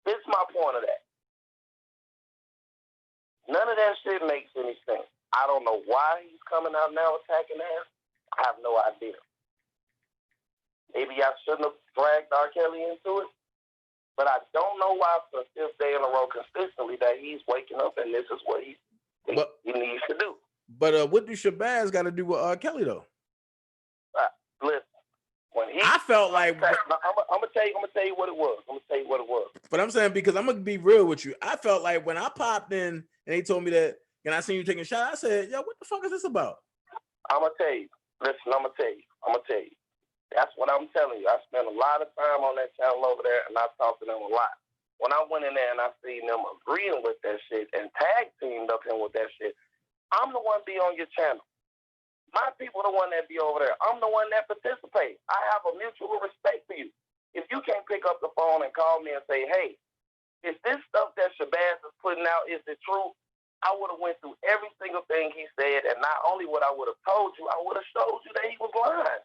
This is my point of that. None of that shit makes any sense. I don't know why he's coming out now attacking us. I have no idea. Maybe I shouldn't have dragged R. Kelly into it. But I don't know why for the fifth day in a row consistently that he's waking up and this is what he needs to do. But what do Shabazz got to do with R. Kelly though? Listen, when he I felt like. I'm gonna tell you what it was. But I'm saying, because I'm gonna be real with you, I felt like when I popped in and they told me that, and I seen you taking a shot, I said, "Yo, what the fuck is this about?" I'm gonna tell you. Listen, I'm gonna tell you. That's what I'm telling you. I spent a lot of time on that channel over there, and I talked to them a lot. When I went in there and I seen them agreeing with that shit and tag teamed up in with that shit, I'm the one be on your channel. My people the one that be over there. I'm the one that participates. I have a mutual respect for you. If you can't pick up the phone and call me and say, hey, is this stuff that Shabazz is putting out, is it true? I would have went through every single thing he said, and not only would I would have told you, I would have showed you that he was lying.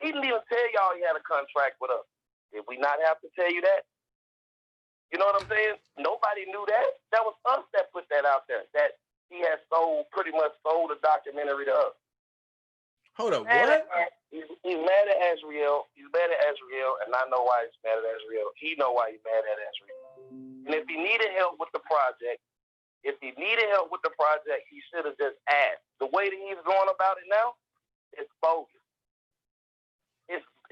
He didn't even tell y'all he had a contract with us. Did we not have to tell you that? You know what I'm saying? Nobody knew that. That was us that put that out there, that he has pretty much sold a documentary to us. Hold up, what? He's mad at Azriel. He's mad at Azriel, and I know why he's mad at Azriel. He know why he's mad at Azriel. And if he needed help with the project, he should have just asked. The way that he's going about it now, it's bogus.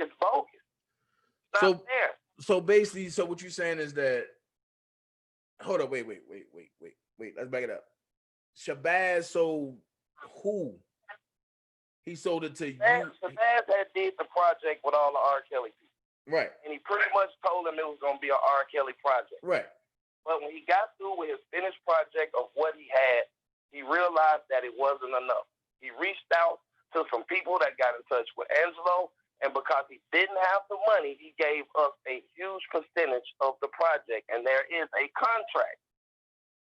It's bogus. It's not fair. So basically, what you're saying is that, hold up, wait. Let's back it up. Shabazz sold who? He sold it to you. Shabazz had did the project with all the R. Kelly people. Right. And he pretty much told him it was going to be an R. Kelly project. Right. But when he got through with his finished project of what he had, he realized that it wasn't enough. He reached out to some people that got in touch with Angelo, and because he didn't have the money, he gave us a huge percentage of the project, and there is a contract.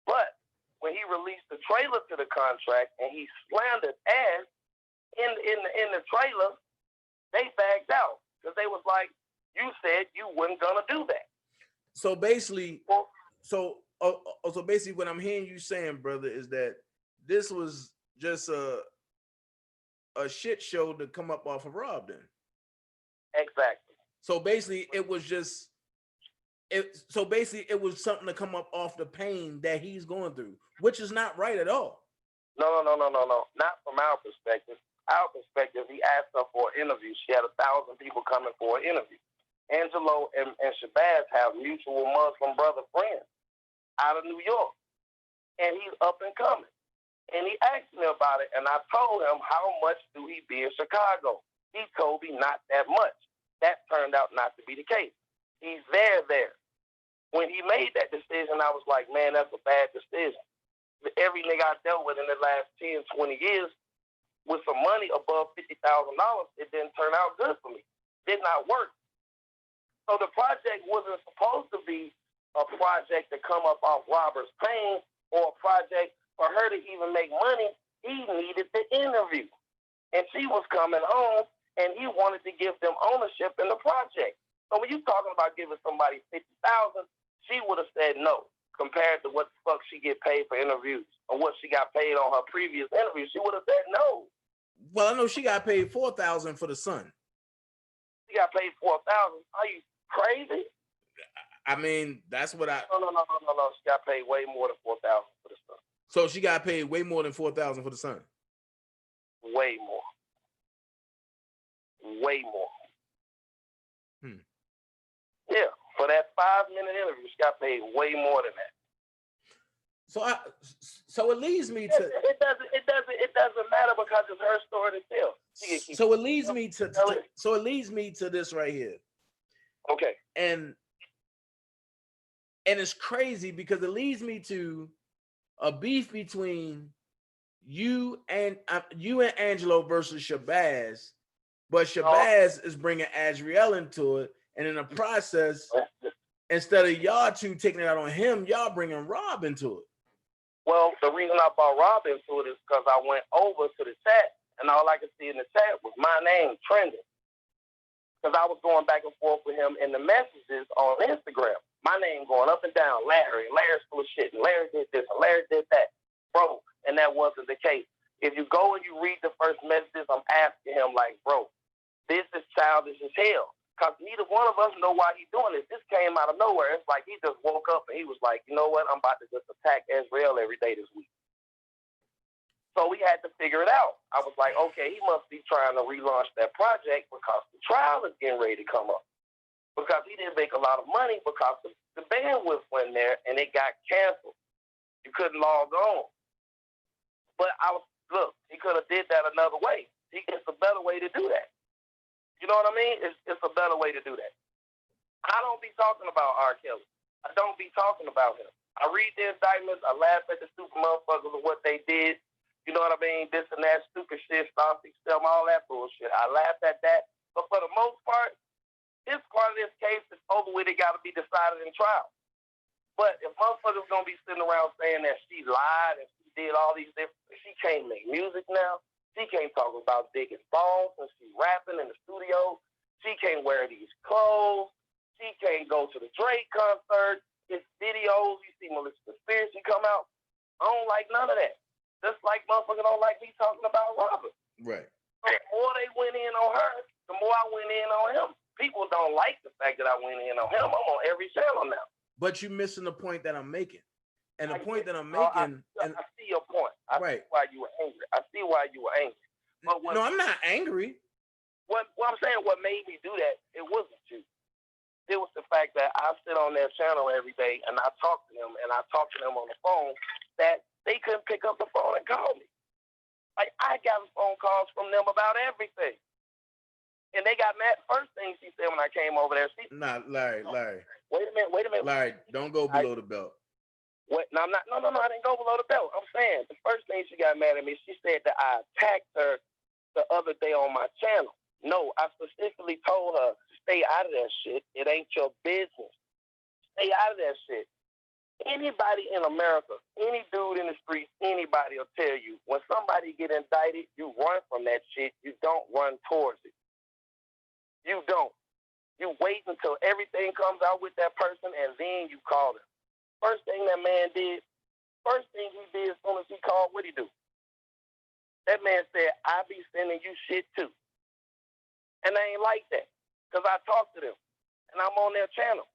But when he released the trailer to the contract and he slandered ass in the trailer, they bagged out because they was like, you said you weren't gonna do that. So basically, basically what I'm hearing you saying, brother, is that this was just a shit show to come up off of Rob then. Exactly. So basically it was something to come up off the pain that he's going through, which is not right at all. No. Not from our perspective. Our perspective, he asked her for an interview. She had 1,000 people coming for an interview. Angelo and Shabazz have mutual Muslim brother friends out of New York. And he's up and coming. And he asked me about it, and I told him, how much do he be in Chicago? He told me not that much. That turned out not to be the case. He's there. When he made that decision, I was like, man, that's a bad decision. Every nigga I dealt with in the last 10, 20 years with some money above $50,000, it didn't turn out good for me. Did not work. So the project wasn't supposed to be a project to come up off Robert's pain or a project for her to even make money. He needed the interview. And she was coming home, and he wanted to give them ownership in the project. So when you're talking about giving somebody $50,000, she would have said no, compared to what the fuck she get paid for interviews or what she got paid on her previous interviews. She would have said no. Well, I know she got paid $4,000 for the son. She got paid $4,000. Are you crazy? I mean, that's what I. No. She got paid way more than $4,000 for the son. So she got paid way more than $4,000 for the son. Way more. Yeah, for that 5-minute interview, she got paid way more than that. So it leads me to. It doesn't matter because it's her story to tell. So it leads me to this right here. Okay. And it's crazy because it leads me to a beef between you and Angelo versus Shabazz, but Shabazz is bringing Azriel into it, and in the process, instead of y'all two taking it out on him, y'all bringing Rob into it. Well, the reason I brought Rob into it is because I went over to the chat, and all I could see in the chat was my name trending. Because I was going back and forth with him in the messages on Instagram. My name going up and down, Larry's full of shit, and Larry did this, and Larry did that. Bro, and that wasn't the case. If you go and you read the first messages, I'm asking him, like, bro, this is childish as hell. Because neither one of us know why he's doing this. This came out of nowhere. It's like he just woke up and he was like, you know what? I'm about to just attack Azriel every day this week. So we had to figure it out. I was like, okay, he must be trying to relaunch that project because the trial is getting ready to come up. Because he didn't make a lot of money because the bandwidth went there and it got canceled. You couldn't log on. But look, he could have did that another way. It's a better way to do that. You know what I mean? It's a better way to do that. I don't be talking about R. Kelly. I don't be talking about him. I read the indictments. I laugh at the stupid motherfuckers of what they did. You know what I mean? This and that stupid shit, Stompy, Stem, all that bullshit. I laugh at that. But for the most part, this part of this case is over with. It got to be decided in trial. But if motherfuckers going to be sitting around saying that she lied and she did all these different, she can't make music now. She can't talk about dick and balls when she's rapping in the studio. She can't wear these clothes. She can't go to the Drake concert. It's videos. You see Melissa Conspiracy come out. I don't like none of that. Just like motherfuckers don't like me talking about Robert. Right. So the more they went in on her, the more I went in on him. People don't like the fact that I went in on him. I'm on every channel now. But you're missing the point that I'm making. And the point that I'm making... I see your point. I see why you were angry. I see why you were angry. But no, I'm not angry. What I'm saying, what made me do that, it wasn't you. It was the fact that I sit on their channel every day and I talk to them and I talk to them on the phone that they couldn't pick up the phone and call me. Like, I got phone calls from them about everything. And they got mad. First thing she said when I came over there, Larry. Wait a minute. Larry, don't go below the belt. What? No, I'm not. No, I didn't go below the belt. I'm saying the first thing she got mad at me, she said that I attacked her the other day on my channel. No, I specifically told her, stay out of that shit. It ain't your business. Stay out of that shit. Anybody in America, any dude in the streets, anybody will tell you, when somebody get indicted, you run from that shit. You don't run towards it. You don't. You wait until everything comes out with that person, and then you call him. First thing that man did, as soon as he called, what'd he do? That man said, I be sending you shit too. And I ain't like that, because I talked to them, and I'm on their channel.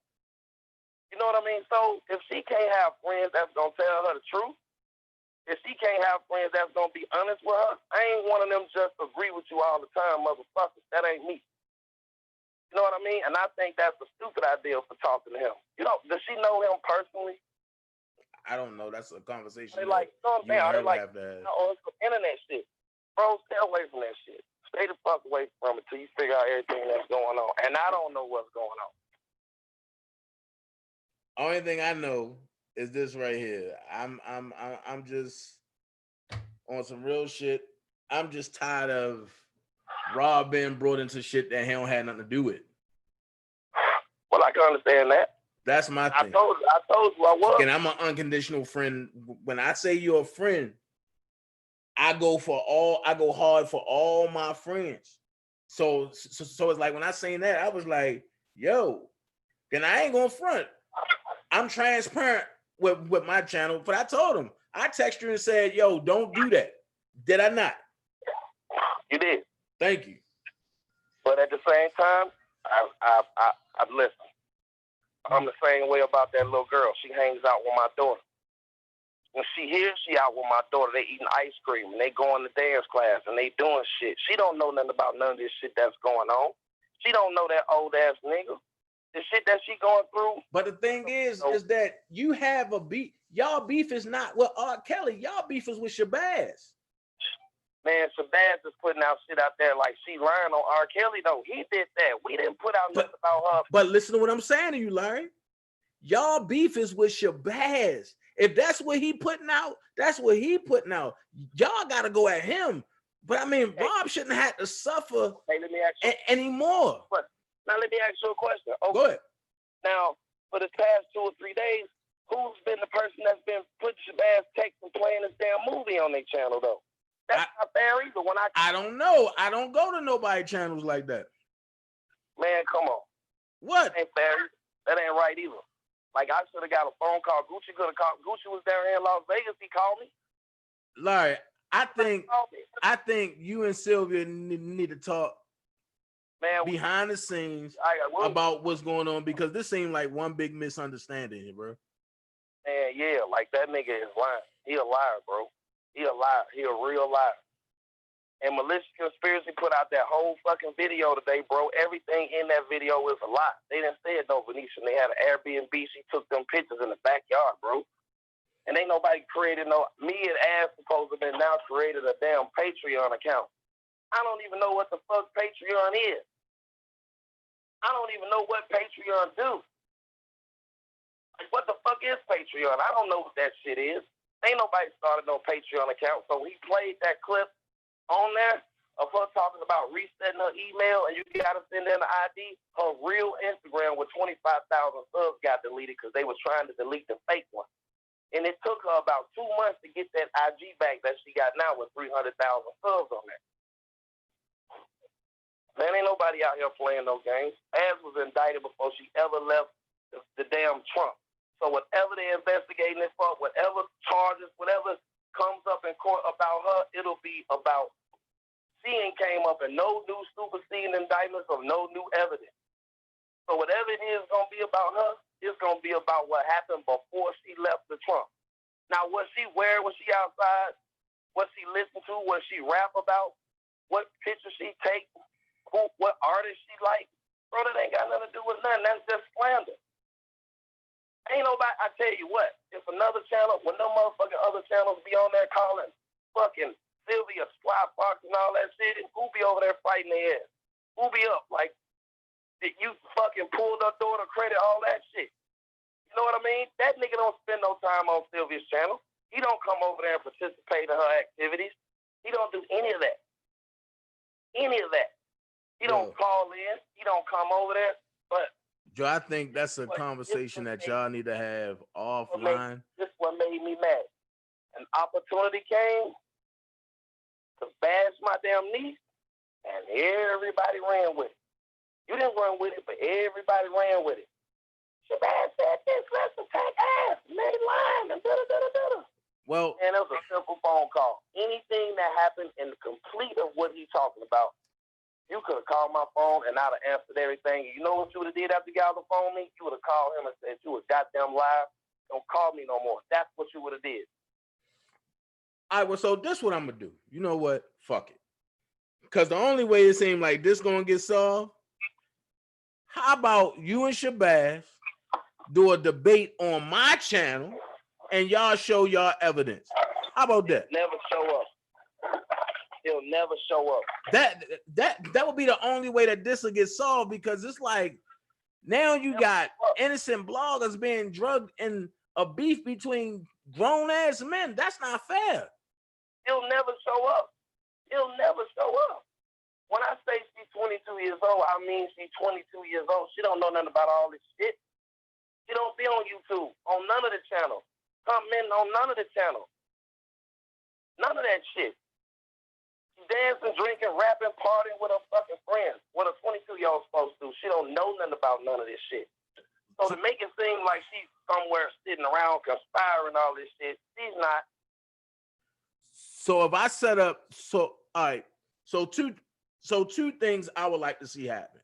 You know what I mean? So if she can't have friends that's going to tell her the truth, if she can't have friends that's going to be honest with her, I ain't one of them just agree with you all the time, motherfuckers. That ain't me. You know what I mean? And I think that's a stupid idea for talking to him. You know, does she know him personally? I don't know. That's a conversation. They like, you know what I'm saying? Like, have to have. Oh, it's some internet shit. Bro, stay away from that shit. Stay the fuck away from it till you figure out everything that's going on. And I don't know what's going on. Only thing I know is this right here. I'm just on some real shit. I'm just tired of Rob being brought into shit that he don't have nothing to do with. Well, I can understand that. That's my thing. I told you I was. And I'm an unconditional friend. When I say you're a friend, I go hard for all my friends. So it's like when I saying that, I was like, yo, then I ain't gonna front. I'm transparent with my channel, but I told him, I texted her and said, yo, don't do that. Did I not? You did. Thank you. But at the same time, I listen. I'm the same way about that little girl. She hangs out with my daughter. When she here, she out with my daughter. They eating ice cream and they going to dance class and they doing shit. She don't know nothing about none of this shit that's going on. She don't know that old ass nigga. The shit that she going through. But the thing is that you have a beef. Y'all beef is not with R. Kelly. Y'all beef is with Shabazz. Man, Shabazz is putting out shit out there like she lying on R. Kelly, though. He did that. We didn't put out nothing about her. But listen to what I'm saying to you, Larry. Y'all beef is with Shabazz. If that's what he putting out, that's what he putting out. Y'all got to go at him. But I mean, Rob shouldn't have to suffer anymore. Now, let me ask you a question. Okay. Go ahead. Now, for the past 2 or 3 days, who's been the person that's been putting Shabazz text and playing this damn movie on their channel, though? That's not fair either. I don't know. I don't go to nobody channels like that. Man, come on. What? That ain't fair. That ain't right either. Like, I should have got a phone call. Gucci could have called. Gucci was down here in Las Vegas. He called me. Larry, I think you and Sylvia need to talk, man, behind the scenes about what's going on, because this seemed like one big misunderstanding here, bro. Man, yeah, like that nigga is lying. He a liar, bro. He a liar. He a real liar. And Malicious Conspiracy put out that whole fucking video today, bro. Everything in that video is a lie. They didn't say it no Venetian. They had an Airbnb. She took them pictures in the backyard, bro. And ain't nobody created no. Me and Ass supposed to have been now created a damn Patreon account. I don't even know what the fuck Patreon is. I don't even know what Patreon do. Like, what the fuck is Patreon? I don't know what that shit is. Ain't nobody started no Patreon account. So he played that clip on there of her talking about resetting her email, and you gotta send in the ID. Her real Instagram with 25,000 subs got deleted because they was trying to delete the fake one. And it took her about 2 months to get that IG back that she got now with 300,000 subs on there. Man, ain't nobody out here playing no games. As was indicted before she ever left the damn Trump. So whatever they're investigating this for, whatever charges, whatever comes up in court about her, it'll be about seeing came up and no new superseding indictments of no new evidence. So whatever it is going to be about her, it's going to be about what happened before she left the Trump. Now, what she wear when she outside, what she listen to, what she rap about, what picture she take, what artist she like, bro, that ain't got nothing to do with nothing. That's just slander. Ain't nobody, I tell you what, if another channel, when no motherfucking other channels be on there calling fucking Sylvia Sly Fox and all that shit, who be over there fighting their ass? Who be up? Like, did you fucking pull her daughter credit, all that shit? You know what I mean? That nigga don't spend no time on Sylvia's channel. He don't come over there and participate in her activities. He don't do any of that. Any of that. He don't call in. He don't come over there. But Joe, I think that's a conversation that y'all need to have offline. This is what made me mad. An opportunity came to bash my damn niece, and everybody ran with it. You didn't run with it, but everybody ran with it. Shabazz said this, let's attack ass, made line, and da-da-da-da-da. Well, and it was a simple phone call. Anything that happened in the complete of what he's talking about, you could have called my phone and I'd have answered everything. You know what you would have did after you got on the phone with me? You would have called him and said, you was goddamn live. Don't call me no more. That's what you would have did. All right, well, so this what I'm going to do. You know what? Fuck it. Because the only way it seemed like this going to get solved, how about you and Shabazz do a debate on my channel and y'all show y'all evidence? How about that? Never show up. He'll never show up. That would be the only way that this will get solved, because it's like now you got innocent bloggers being drugged in a beef between grown ass men. That's not fair. He'll never show up. He'll never show up. When I say she's 22 years old, I mean she's 22 years old. She don't know nothing about all this shit. She don't be on YouTube, on none of the channels. Commenting on none of the channels. None of that shit. Dancing, drinking, rapping, partying with her fucking friends. What a 22-year-old supposed to do. She don't know nothing about none of this shit. So to make it seem like she's somewhere sitting around conspiring all this shit, she's not. So if I set up, all right. So two things I would like to see happen.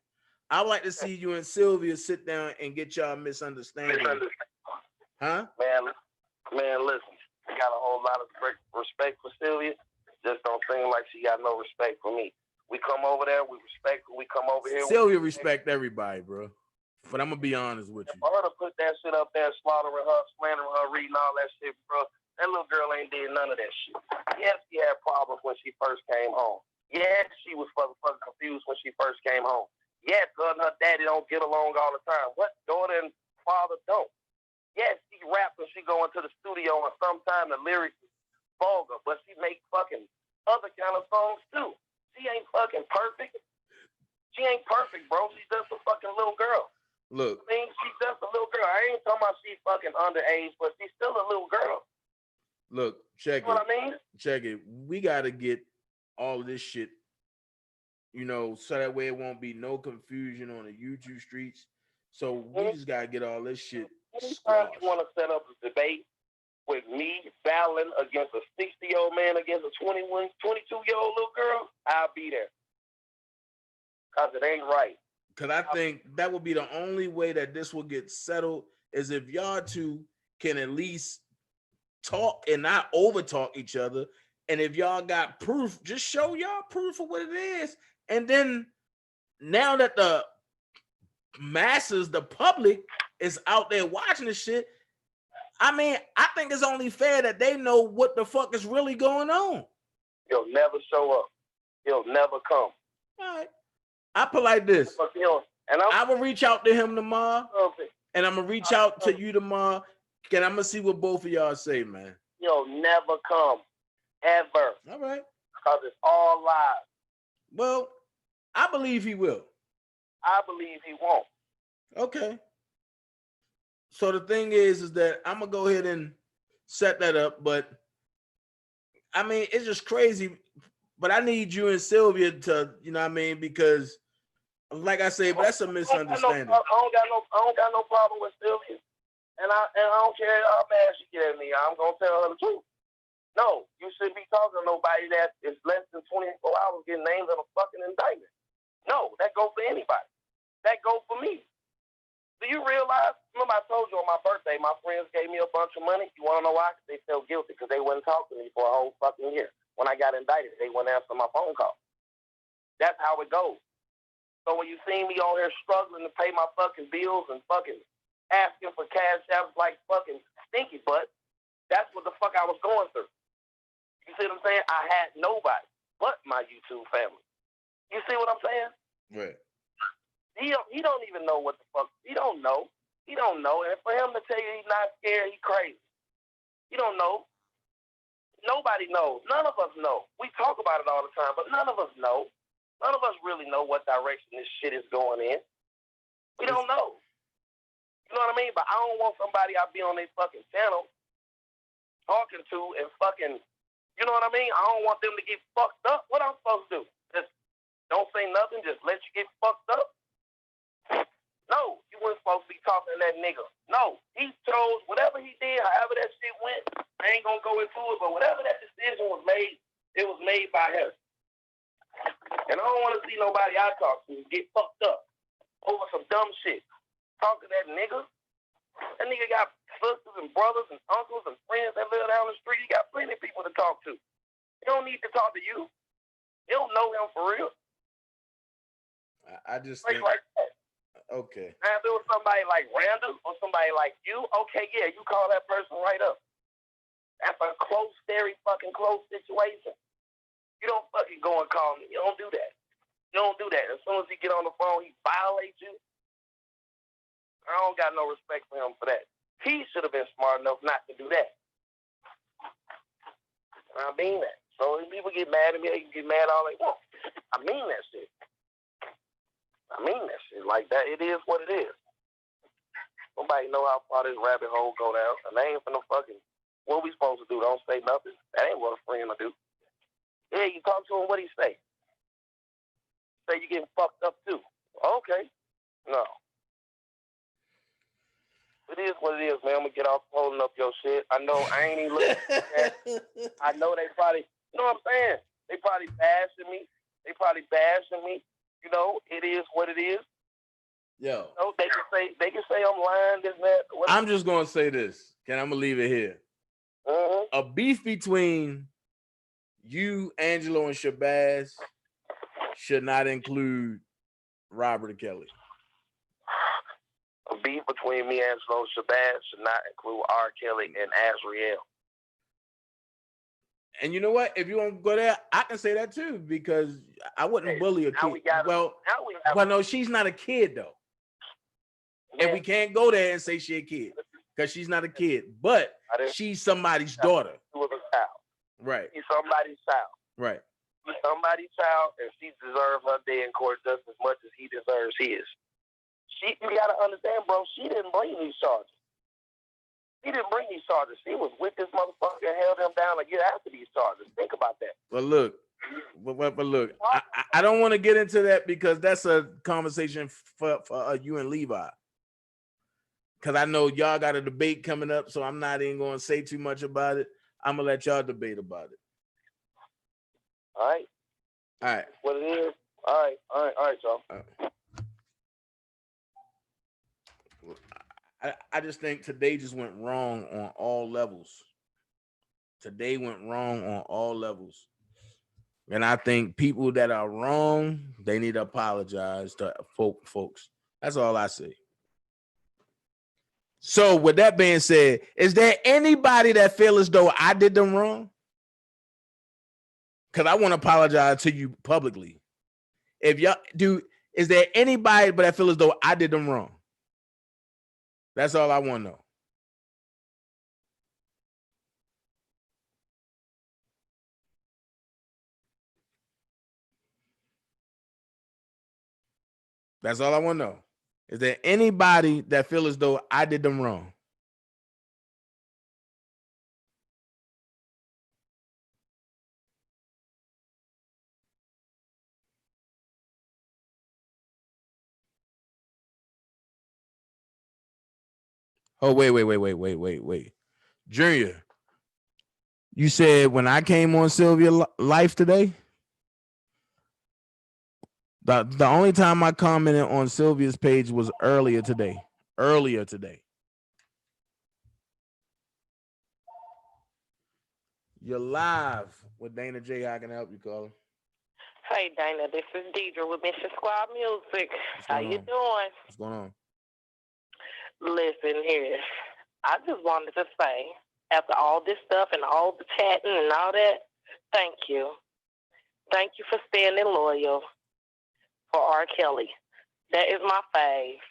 I would like to see you and Sylvia sit down and get y'all misunderstanding. Huh? Man, listen. I got a whole lot of respect for Sylvia. Just don't seem like she got no respect for me. We come over there, we respect her. We come over here. Sylvia respect everybody, bro. But I'm gonna be honest with you. For her to put that shit up there, slaughtering her, slandering her, reading all that shit, bro, that little girl ain't did none of that shit. Yes, she had problems when she first came home. Yes, she was fucking confused when she first came home. Yes, her and her daddy don't get along all the time. What daughter and father don't? Yes, she raps when she go into the studio, and sometimes the lyrics is vulgar, but she make fucking other kind of songs too. She ain't fucking perfect. She ain't perfect, bro. She's just a fucking little girl. Look, I mean, she's just a little girl. I ain't talking about she's fucking underage, but she's still a little girl. Look, check you know what I mean? Check it. We gotta get all of this shit, so that way it won't be no confusion on the YouTube streets. So we just gotta get all this shit squashed. You want to set up a debate with me battling against a 60-year-old man against a 22-year-old little girl, I'll be there. Because it ain't right. Because I think that would be the only way that this will get settled, is if y'all two can at least talk and not over talk each other. And if y'all got proof, just show y'all proof of what it is. And then now that the masses, the public is out there watching this shit, I mean, I think it's only fair that they know what the fuck is really going on. He'll never show up. He'll never come. All right. I put like this. And I will reach out to him tomorrow, and I'm gonna reach out to you tomorrow, and I'm gonna see what both of y'all say, man. He'll never come, ever. All right. Because it's all lies. Well, I believe he will. I believe he won't. Okay. So the thing is that I'm gonna go ahead and set that up, but I mean, it's just crazy. But I need you and Sylvia to, you know what I mean, because like I say, but that's a misunderstanding. I don't got no problem with Sylvia. And I don't care how bad she get at me. I'm gonna tell her the truth. No, you shouldn't be talking to nobody that is less than 24 hours getting named in a fucking indictment. No, that goes for anybody. That goes for me. Do you realize? Remember I told you on my birthday, my friends gave me a bunch of money. You want to know why? They felt guilty because they wouldn't talk to me for a whole fucking year. When I got indicted, they wouldn't answer my phone call. That's how it goes. So when you see me on here struggling to pay my fucking bills and fucking asking for cash apps like fucking stinky butt, that's what the fuck I was going through. You see what I'm saying? I had nobody but my YouTube family. You see what I'm saying? Right. He don't even know what the fuck. He don't know. He don't know. And for him to tell you he's not scared, he crazy. He don't know. Nobody knows. None of us know. We talk about it all the time, but none of us know. None of us really know what direction this shit is going in. We don't know. You know what I mean? But I don't want somebody I be on their fucking channel talking to and fucking, you know what I mean? I don't want them to get fucked up. What I'm supposed to do? Just don't say nothing, just let you get fucked up? No, you weren't supposed to be talking to that nigga. No, he chose whatever he did, however that shit went. I ain't gonna go into it, but whatever that decision was made, it was made by him. And I don't want to see nobody I talk to get fucked up over some dumb shit. Talk to that nigga. That nigga got sisters and brothers and uncles and friends that live down the street. He got plenty of people to talk to. He don't need to talk to you. You don't know him for real. I just like, think, like that. Okay. Now, if it was somebody like Randall or somebody like you, okay, yeah, you call that person right up. That's a close, very fucking close situation. You don't fucking go and call me. You don't do that. You don't do that. As soon as he get on the phone, he violates you. I don't got no respect for him for that. He should have been smart enough not to do that. I mean that. So if people get mad at me, they can get mad all they want. I mean that shit. I mean that shit. Like that, it is what it is. Nobody know how far this rabbit hole go down. And they ain't finna fucking, what we supposed to do? Don't say nothing? That ain't what a friend will do. Yeah, you talk to him, what he say? Say you getting fucked up too. Okay. No. It is what it is, man. I'm gonna get off holding up your shit. I know I ain't even looking at that. I know they probably, you know what I'm saying? They probably bashing me. You know, it is what it is. Yo. You know, they can say I'm lying, this, that. Whatever. I'm just gonna say this. I'm gonna leave it here. Mm-hmm. A beef between you, Angelo, and Shabazz should not include Robert Kelly. A beef between me, Angelo, and Shabazz should not include R. Kelly and Azriel. And you know what? If you want to go there, I can say that too, because I wouldn't bully a kid. Well, no, she's not a kid though. Yeah. And we can't go there and say she's a kid because she's not a kid, but she's somebody's daughter. She was a child. Right. She's somebody's child. Right. She's somebody's child, and she deserves her day in court just as much as he deserves his. You gotta understand, bro, she didn't bring these charges. She was with this motherfucker and held him down a year after these charges. Think about that. But look, I don't want to get into that because that's a conversation for you and Levi. Because I know y'all got a debate coming up, so I'm not even going to say too much about it. I'm going to let y'all debate about it. All right. What it is. All right, y'all. I just think today just went wrong on all levels. Today went wrong on all levels. And I think people that are wrong, they need to apologize to folks. That's all I say. So with that being said, is there anybody that feel as though I did them wrong? Because I want to apologize to you publicly. If y'all do, is there anybody but that feel as though I did them wrong? That's all I want to know. That's all I want to know. Is there anybody that feel as though I did them wrong? Oh, wait. Junior, you said when I came on Sylvia Life today, the only time I commented on Sylvia's page was earlier today. You're live with Dana J. How can I help you, caller? Hey, Dana, this is Deidre with Mission Squad Music. How you doing? What's going on? Listen here. I just wanted to say, after all this stuff and all the chatting and all that, thank you. Thank you for standing loyal for R. Kelly. That is my fave.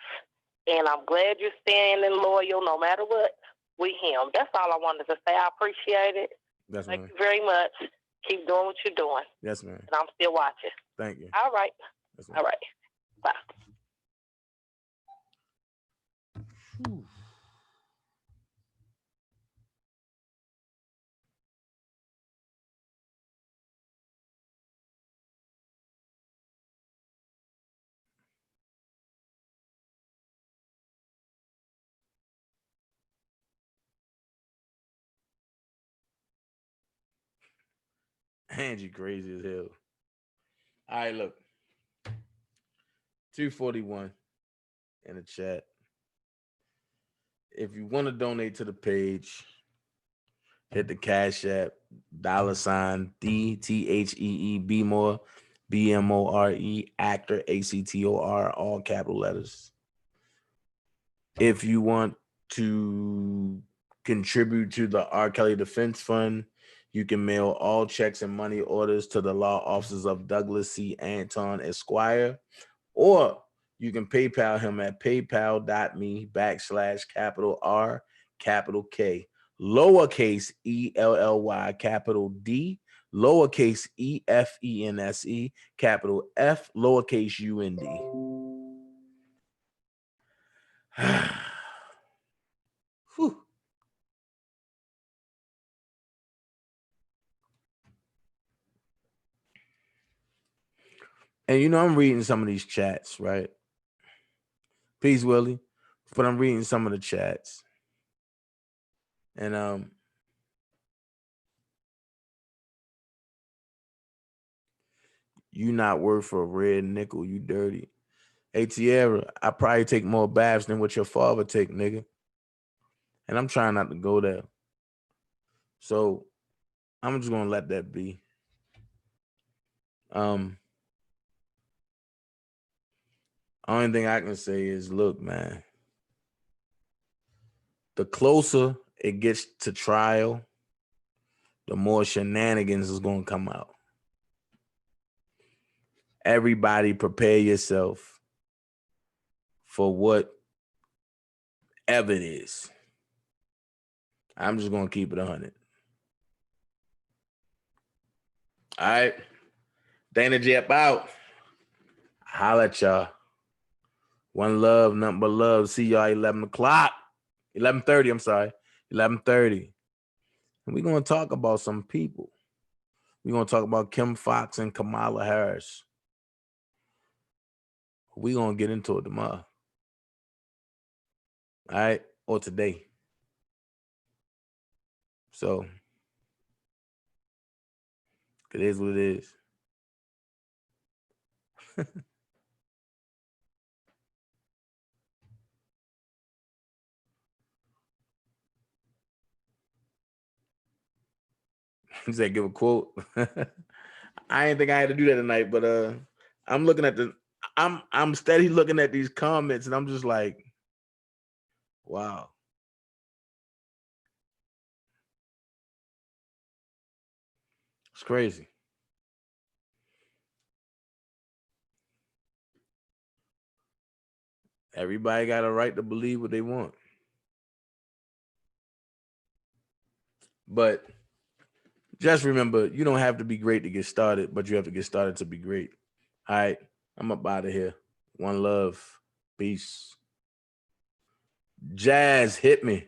And I'm glad you're standing loyal no matter what with him. That's all I wanted to say. I appreciate it. Yes, thank man. you very much. Keep doing what you're doing. Yes, man. And I'm still watching. Thank you. All right. Yes, man. All right. Bye. Whew. Angie crazy as hell. All right, look. 241 in the chat. If you want to donate to the page, hit the Cash App, $ DTHEE more BMORE actor ACTOR, all capital letters. If you want to contribute to the R. Kelly Defense Fund, you can mail all checks and money orders to the law offices of Douglas C. Anton Esquire, or you can PayPal him at paypal.me/R, lowercase ELLY, capital D, lowercase EFENSE, capital F, lowercase UND. Whew. And you know, I'm reading some of these chats, right? Peace, Willie. But I'm reading some of the chats. And you not worth a red nickel, you dirty. Hey, Tierra, I probably take more baths than what your father take, nigga. And I'm trying not to go there. So I'm just gonna let that be. Only thing I can say is, look, man, the closer it gets to trial, the more shenanigans is gonna come out. Everybody prepare yourself for whatever it is. I'm just gonna keep it 100. All right. Dana Jep out. Holla at y'all. One love, nothing but love. See y'all 11 o'clock. 11:30, I'm sorry. 11:30. And we're going to talk about some people. We're going to talk about Kim Fox and Kamala Harris. We're going to get into it tomorrow. All right? Or today. So, it is what it is. He said, give a quote. I didn't think I had to do that tonight, but I'm looking at I'm steady looking at these comments, and I'm just like, wow. It's crazy. Everybody got a right to believe what they want. But just remember, you don't have to be great to get started, but you have to get started to be great. All right, I'm up out of here. One love. Peace. Jazz, hit me.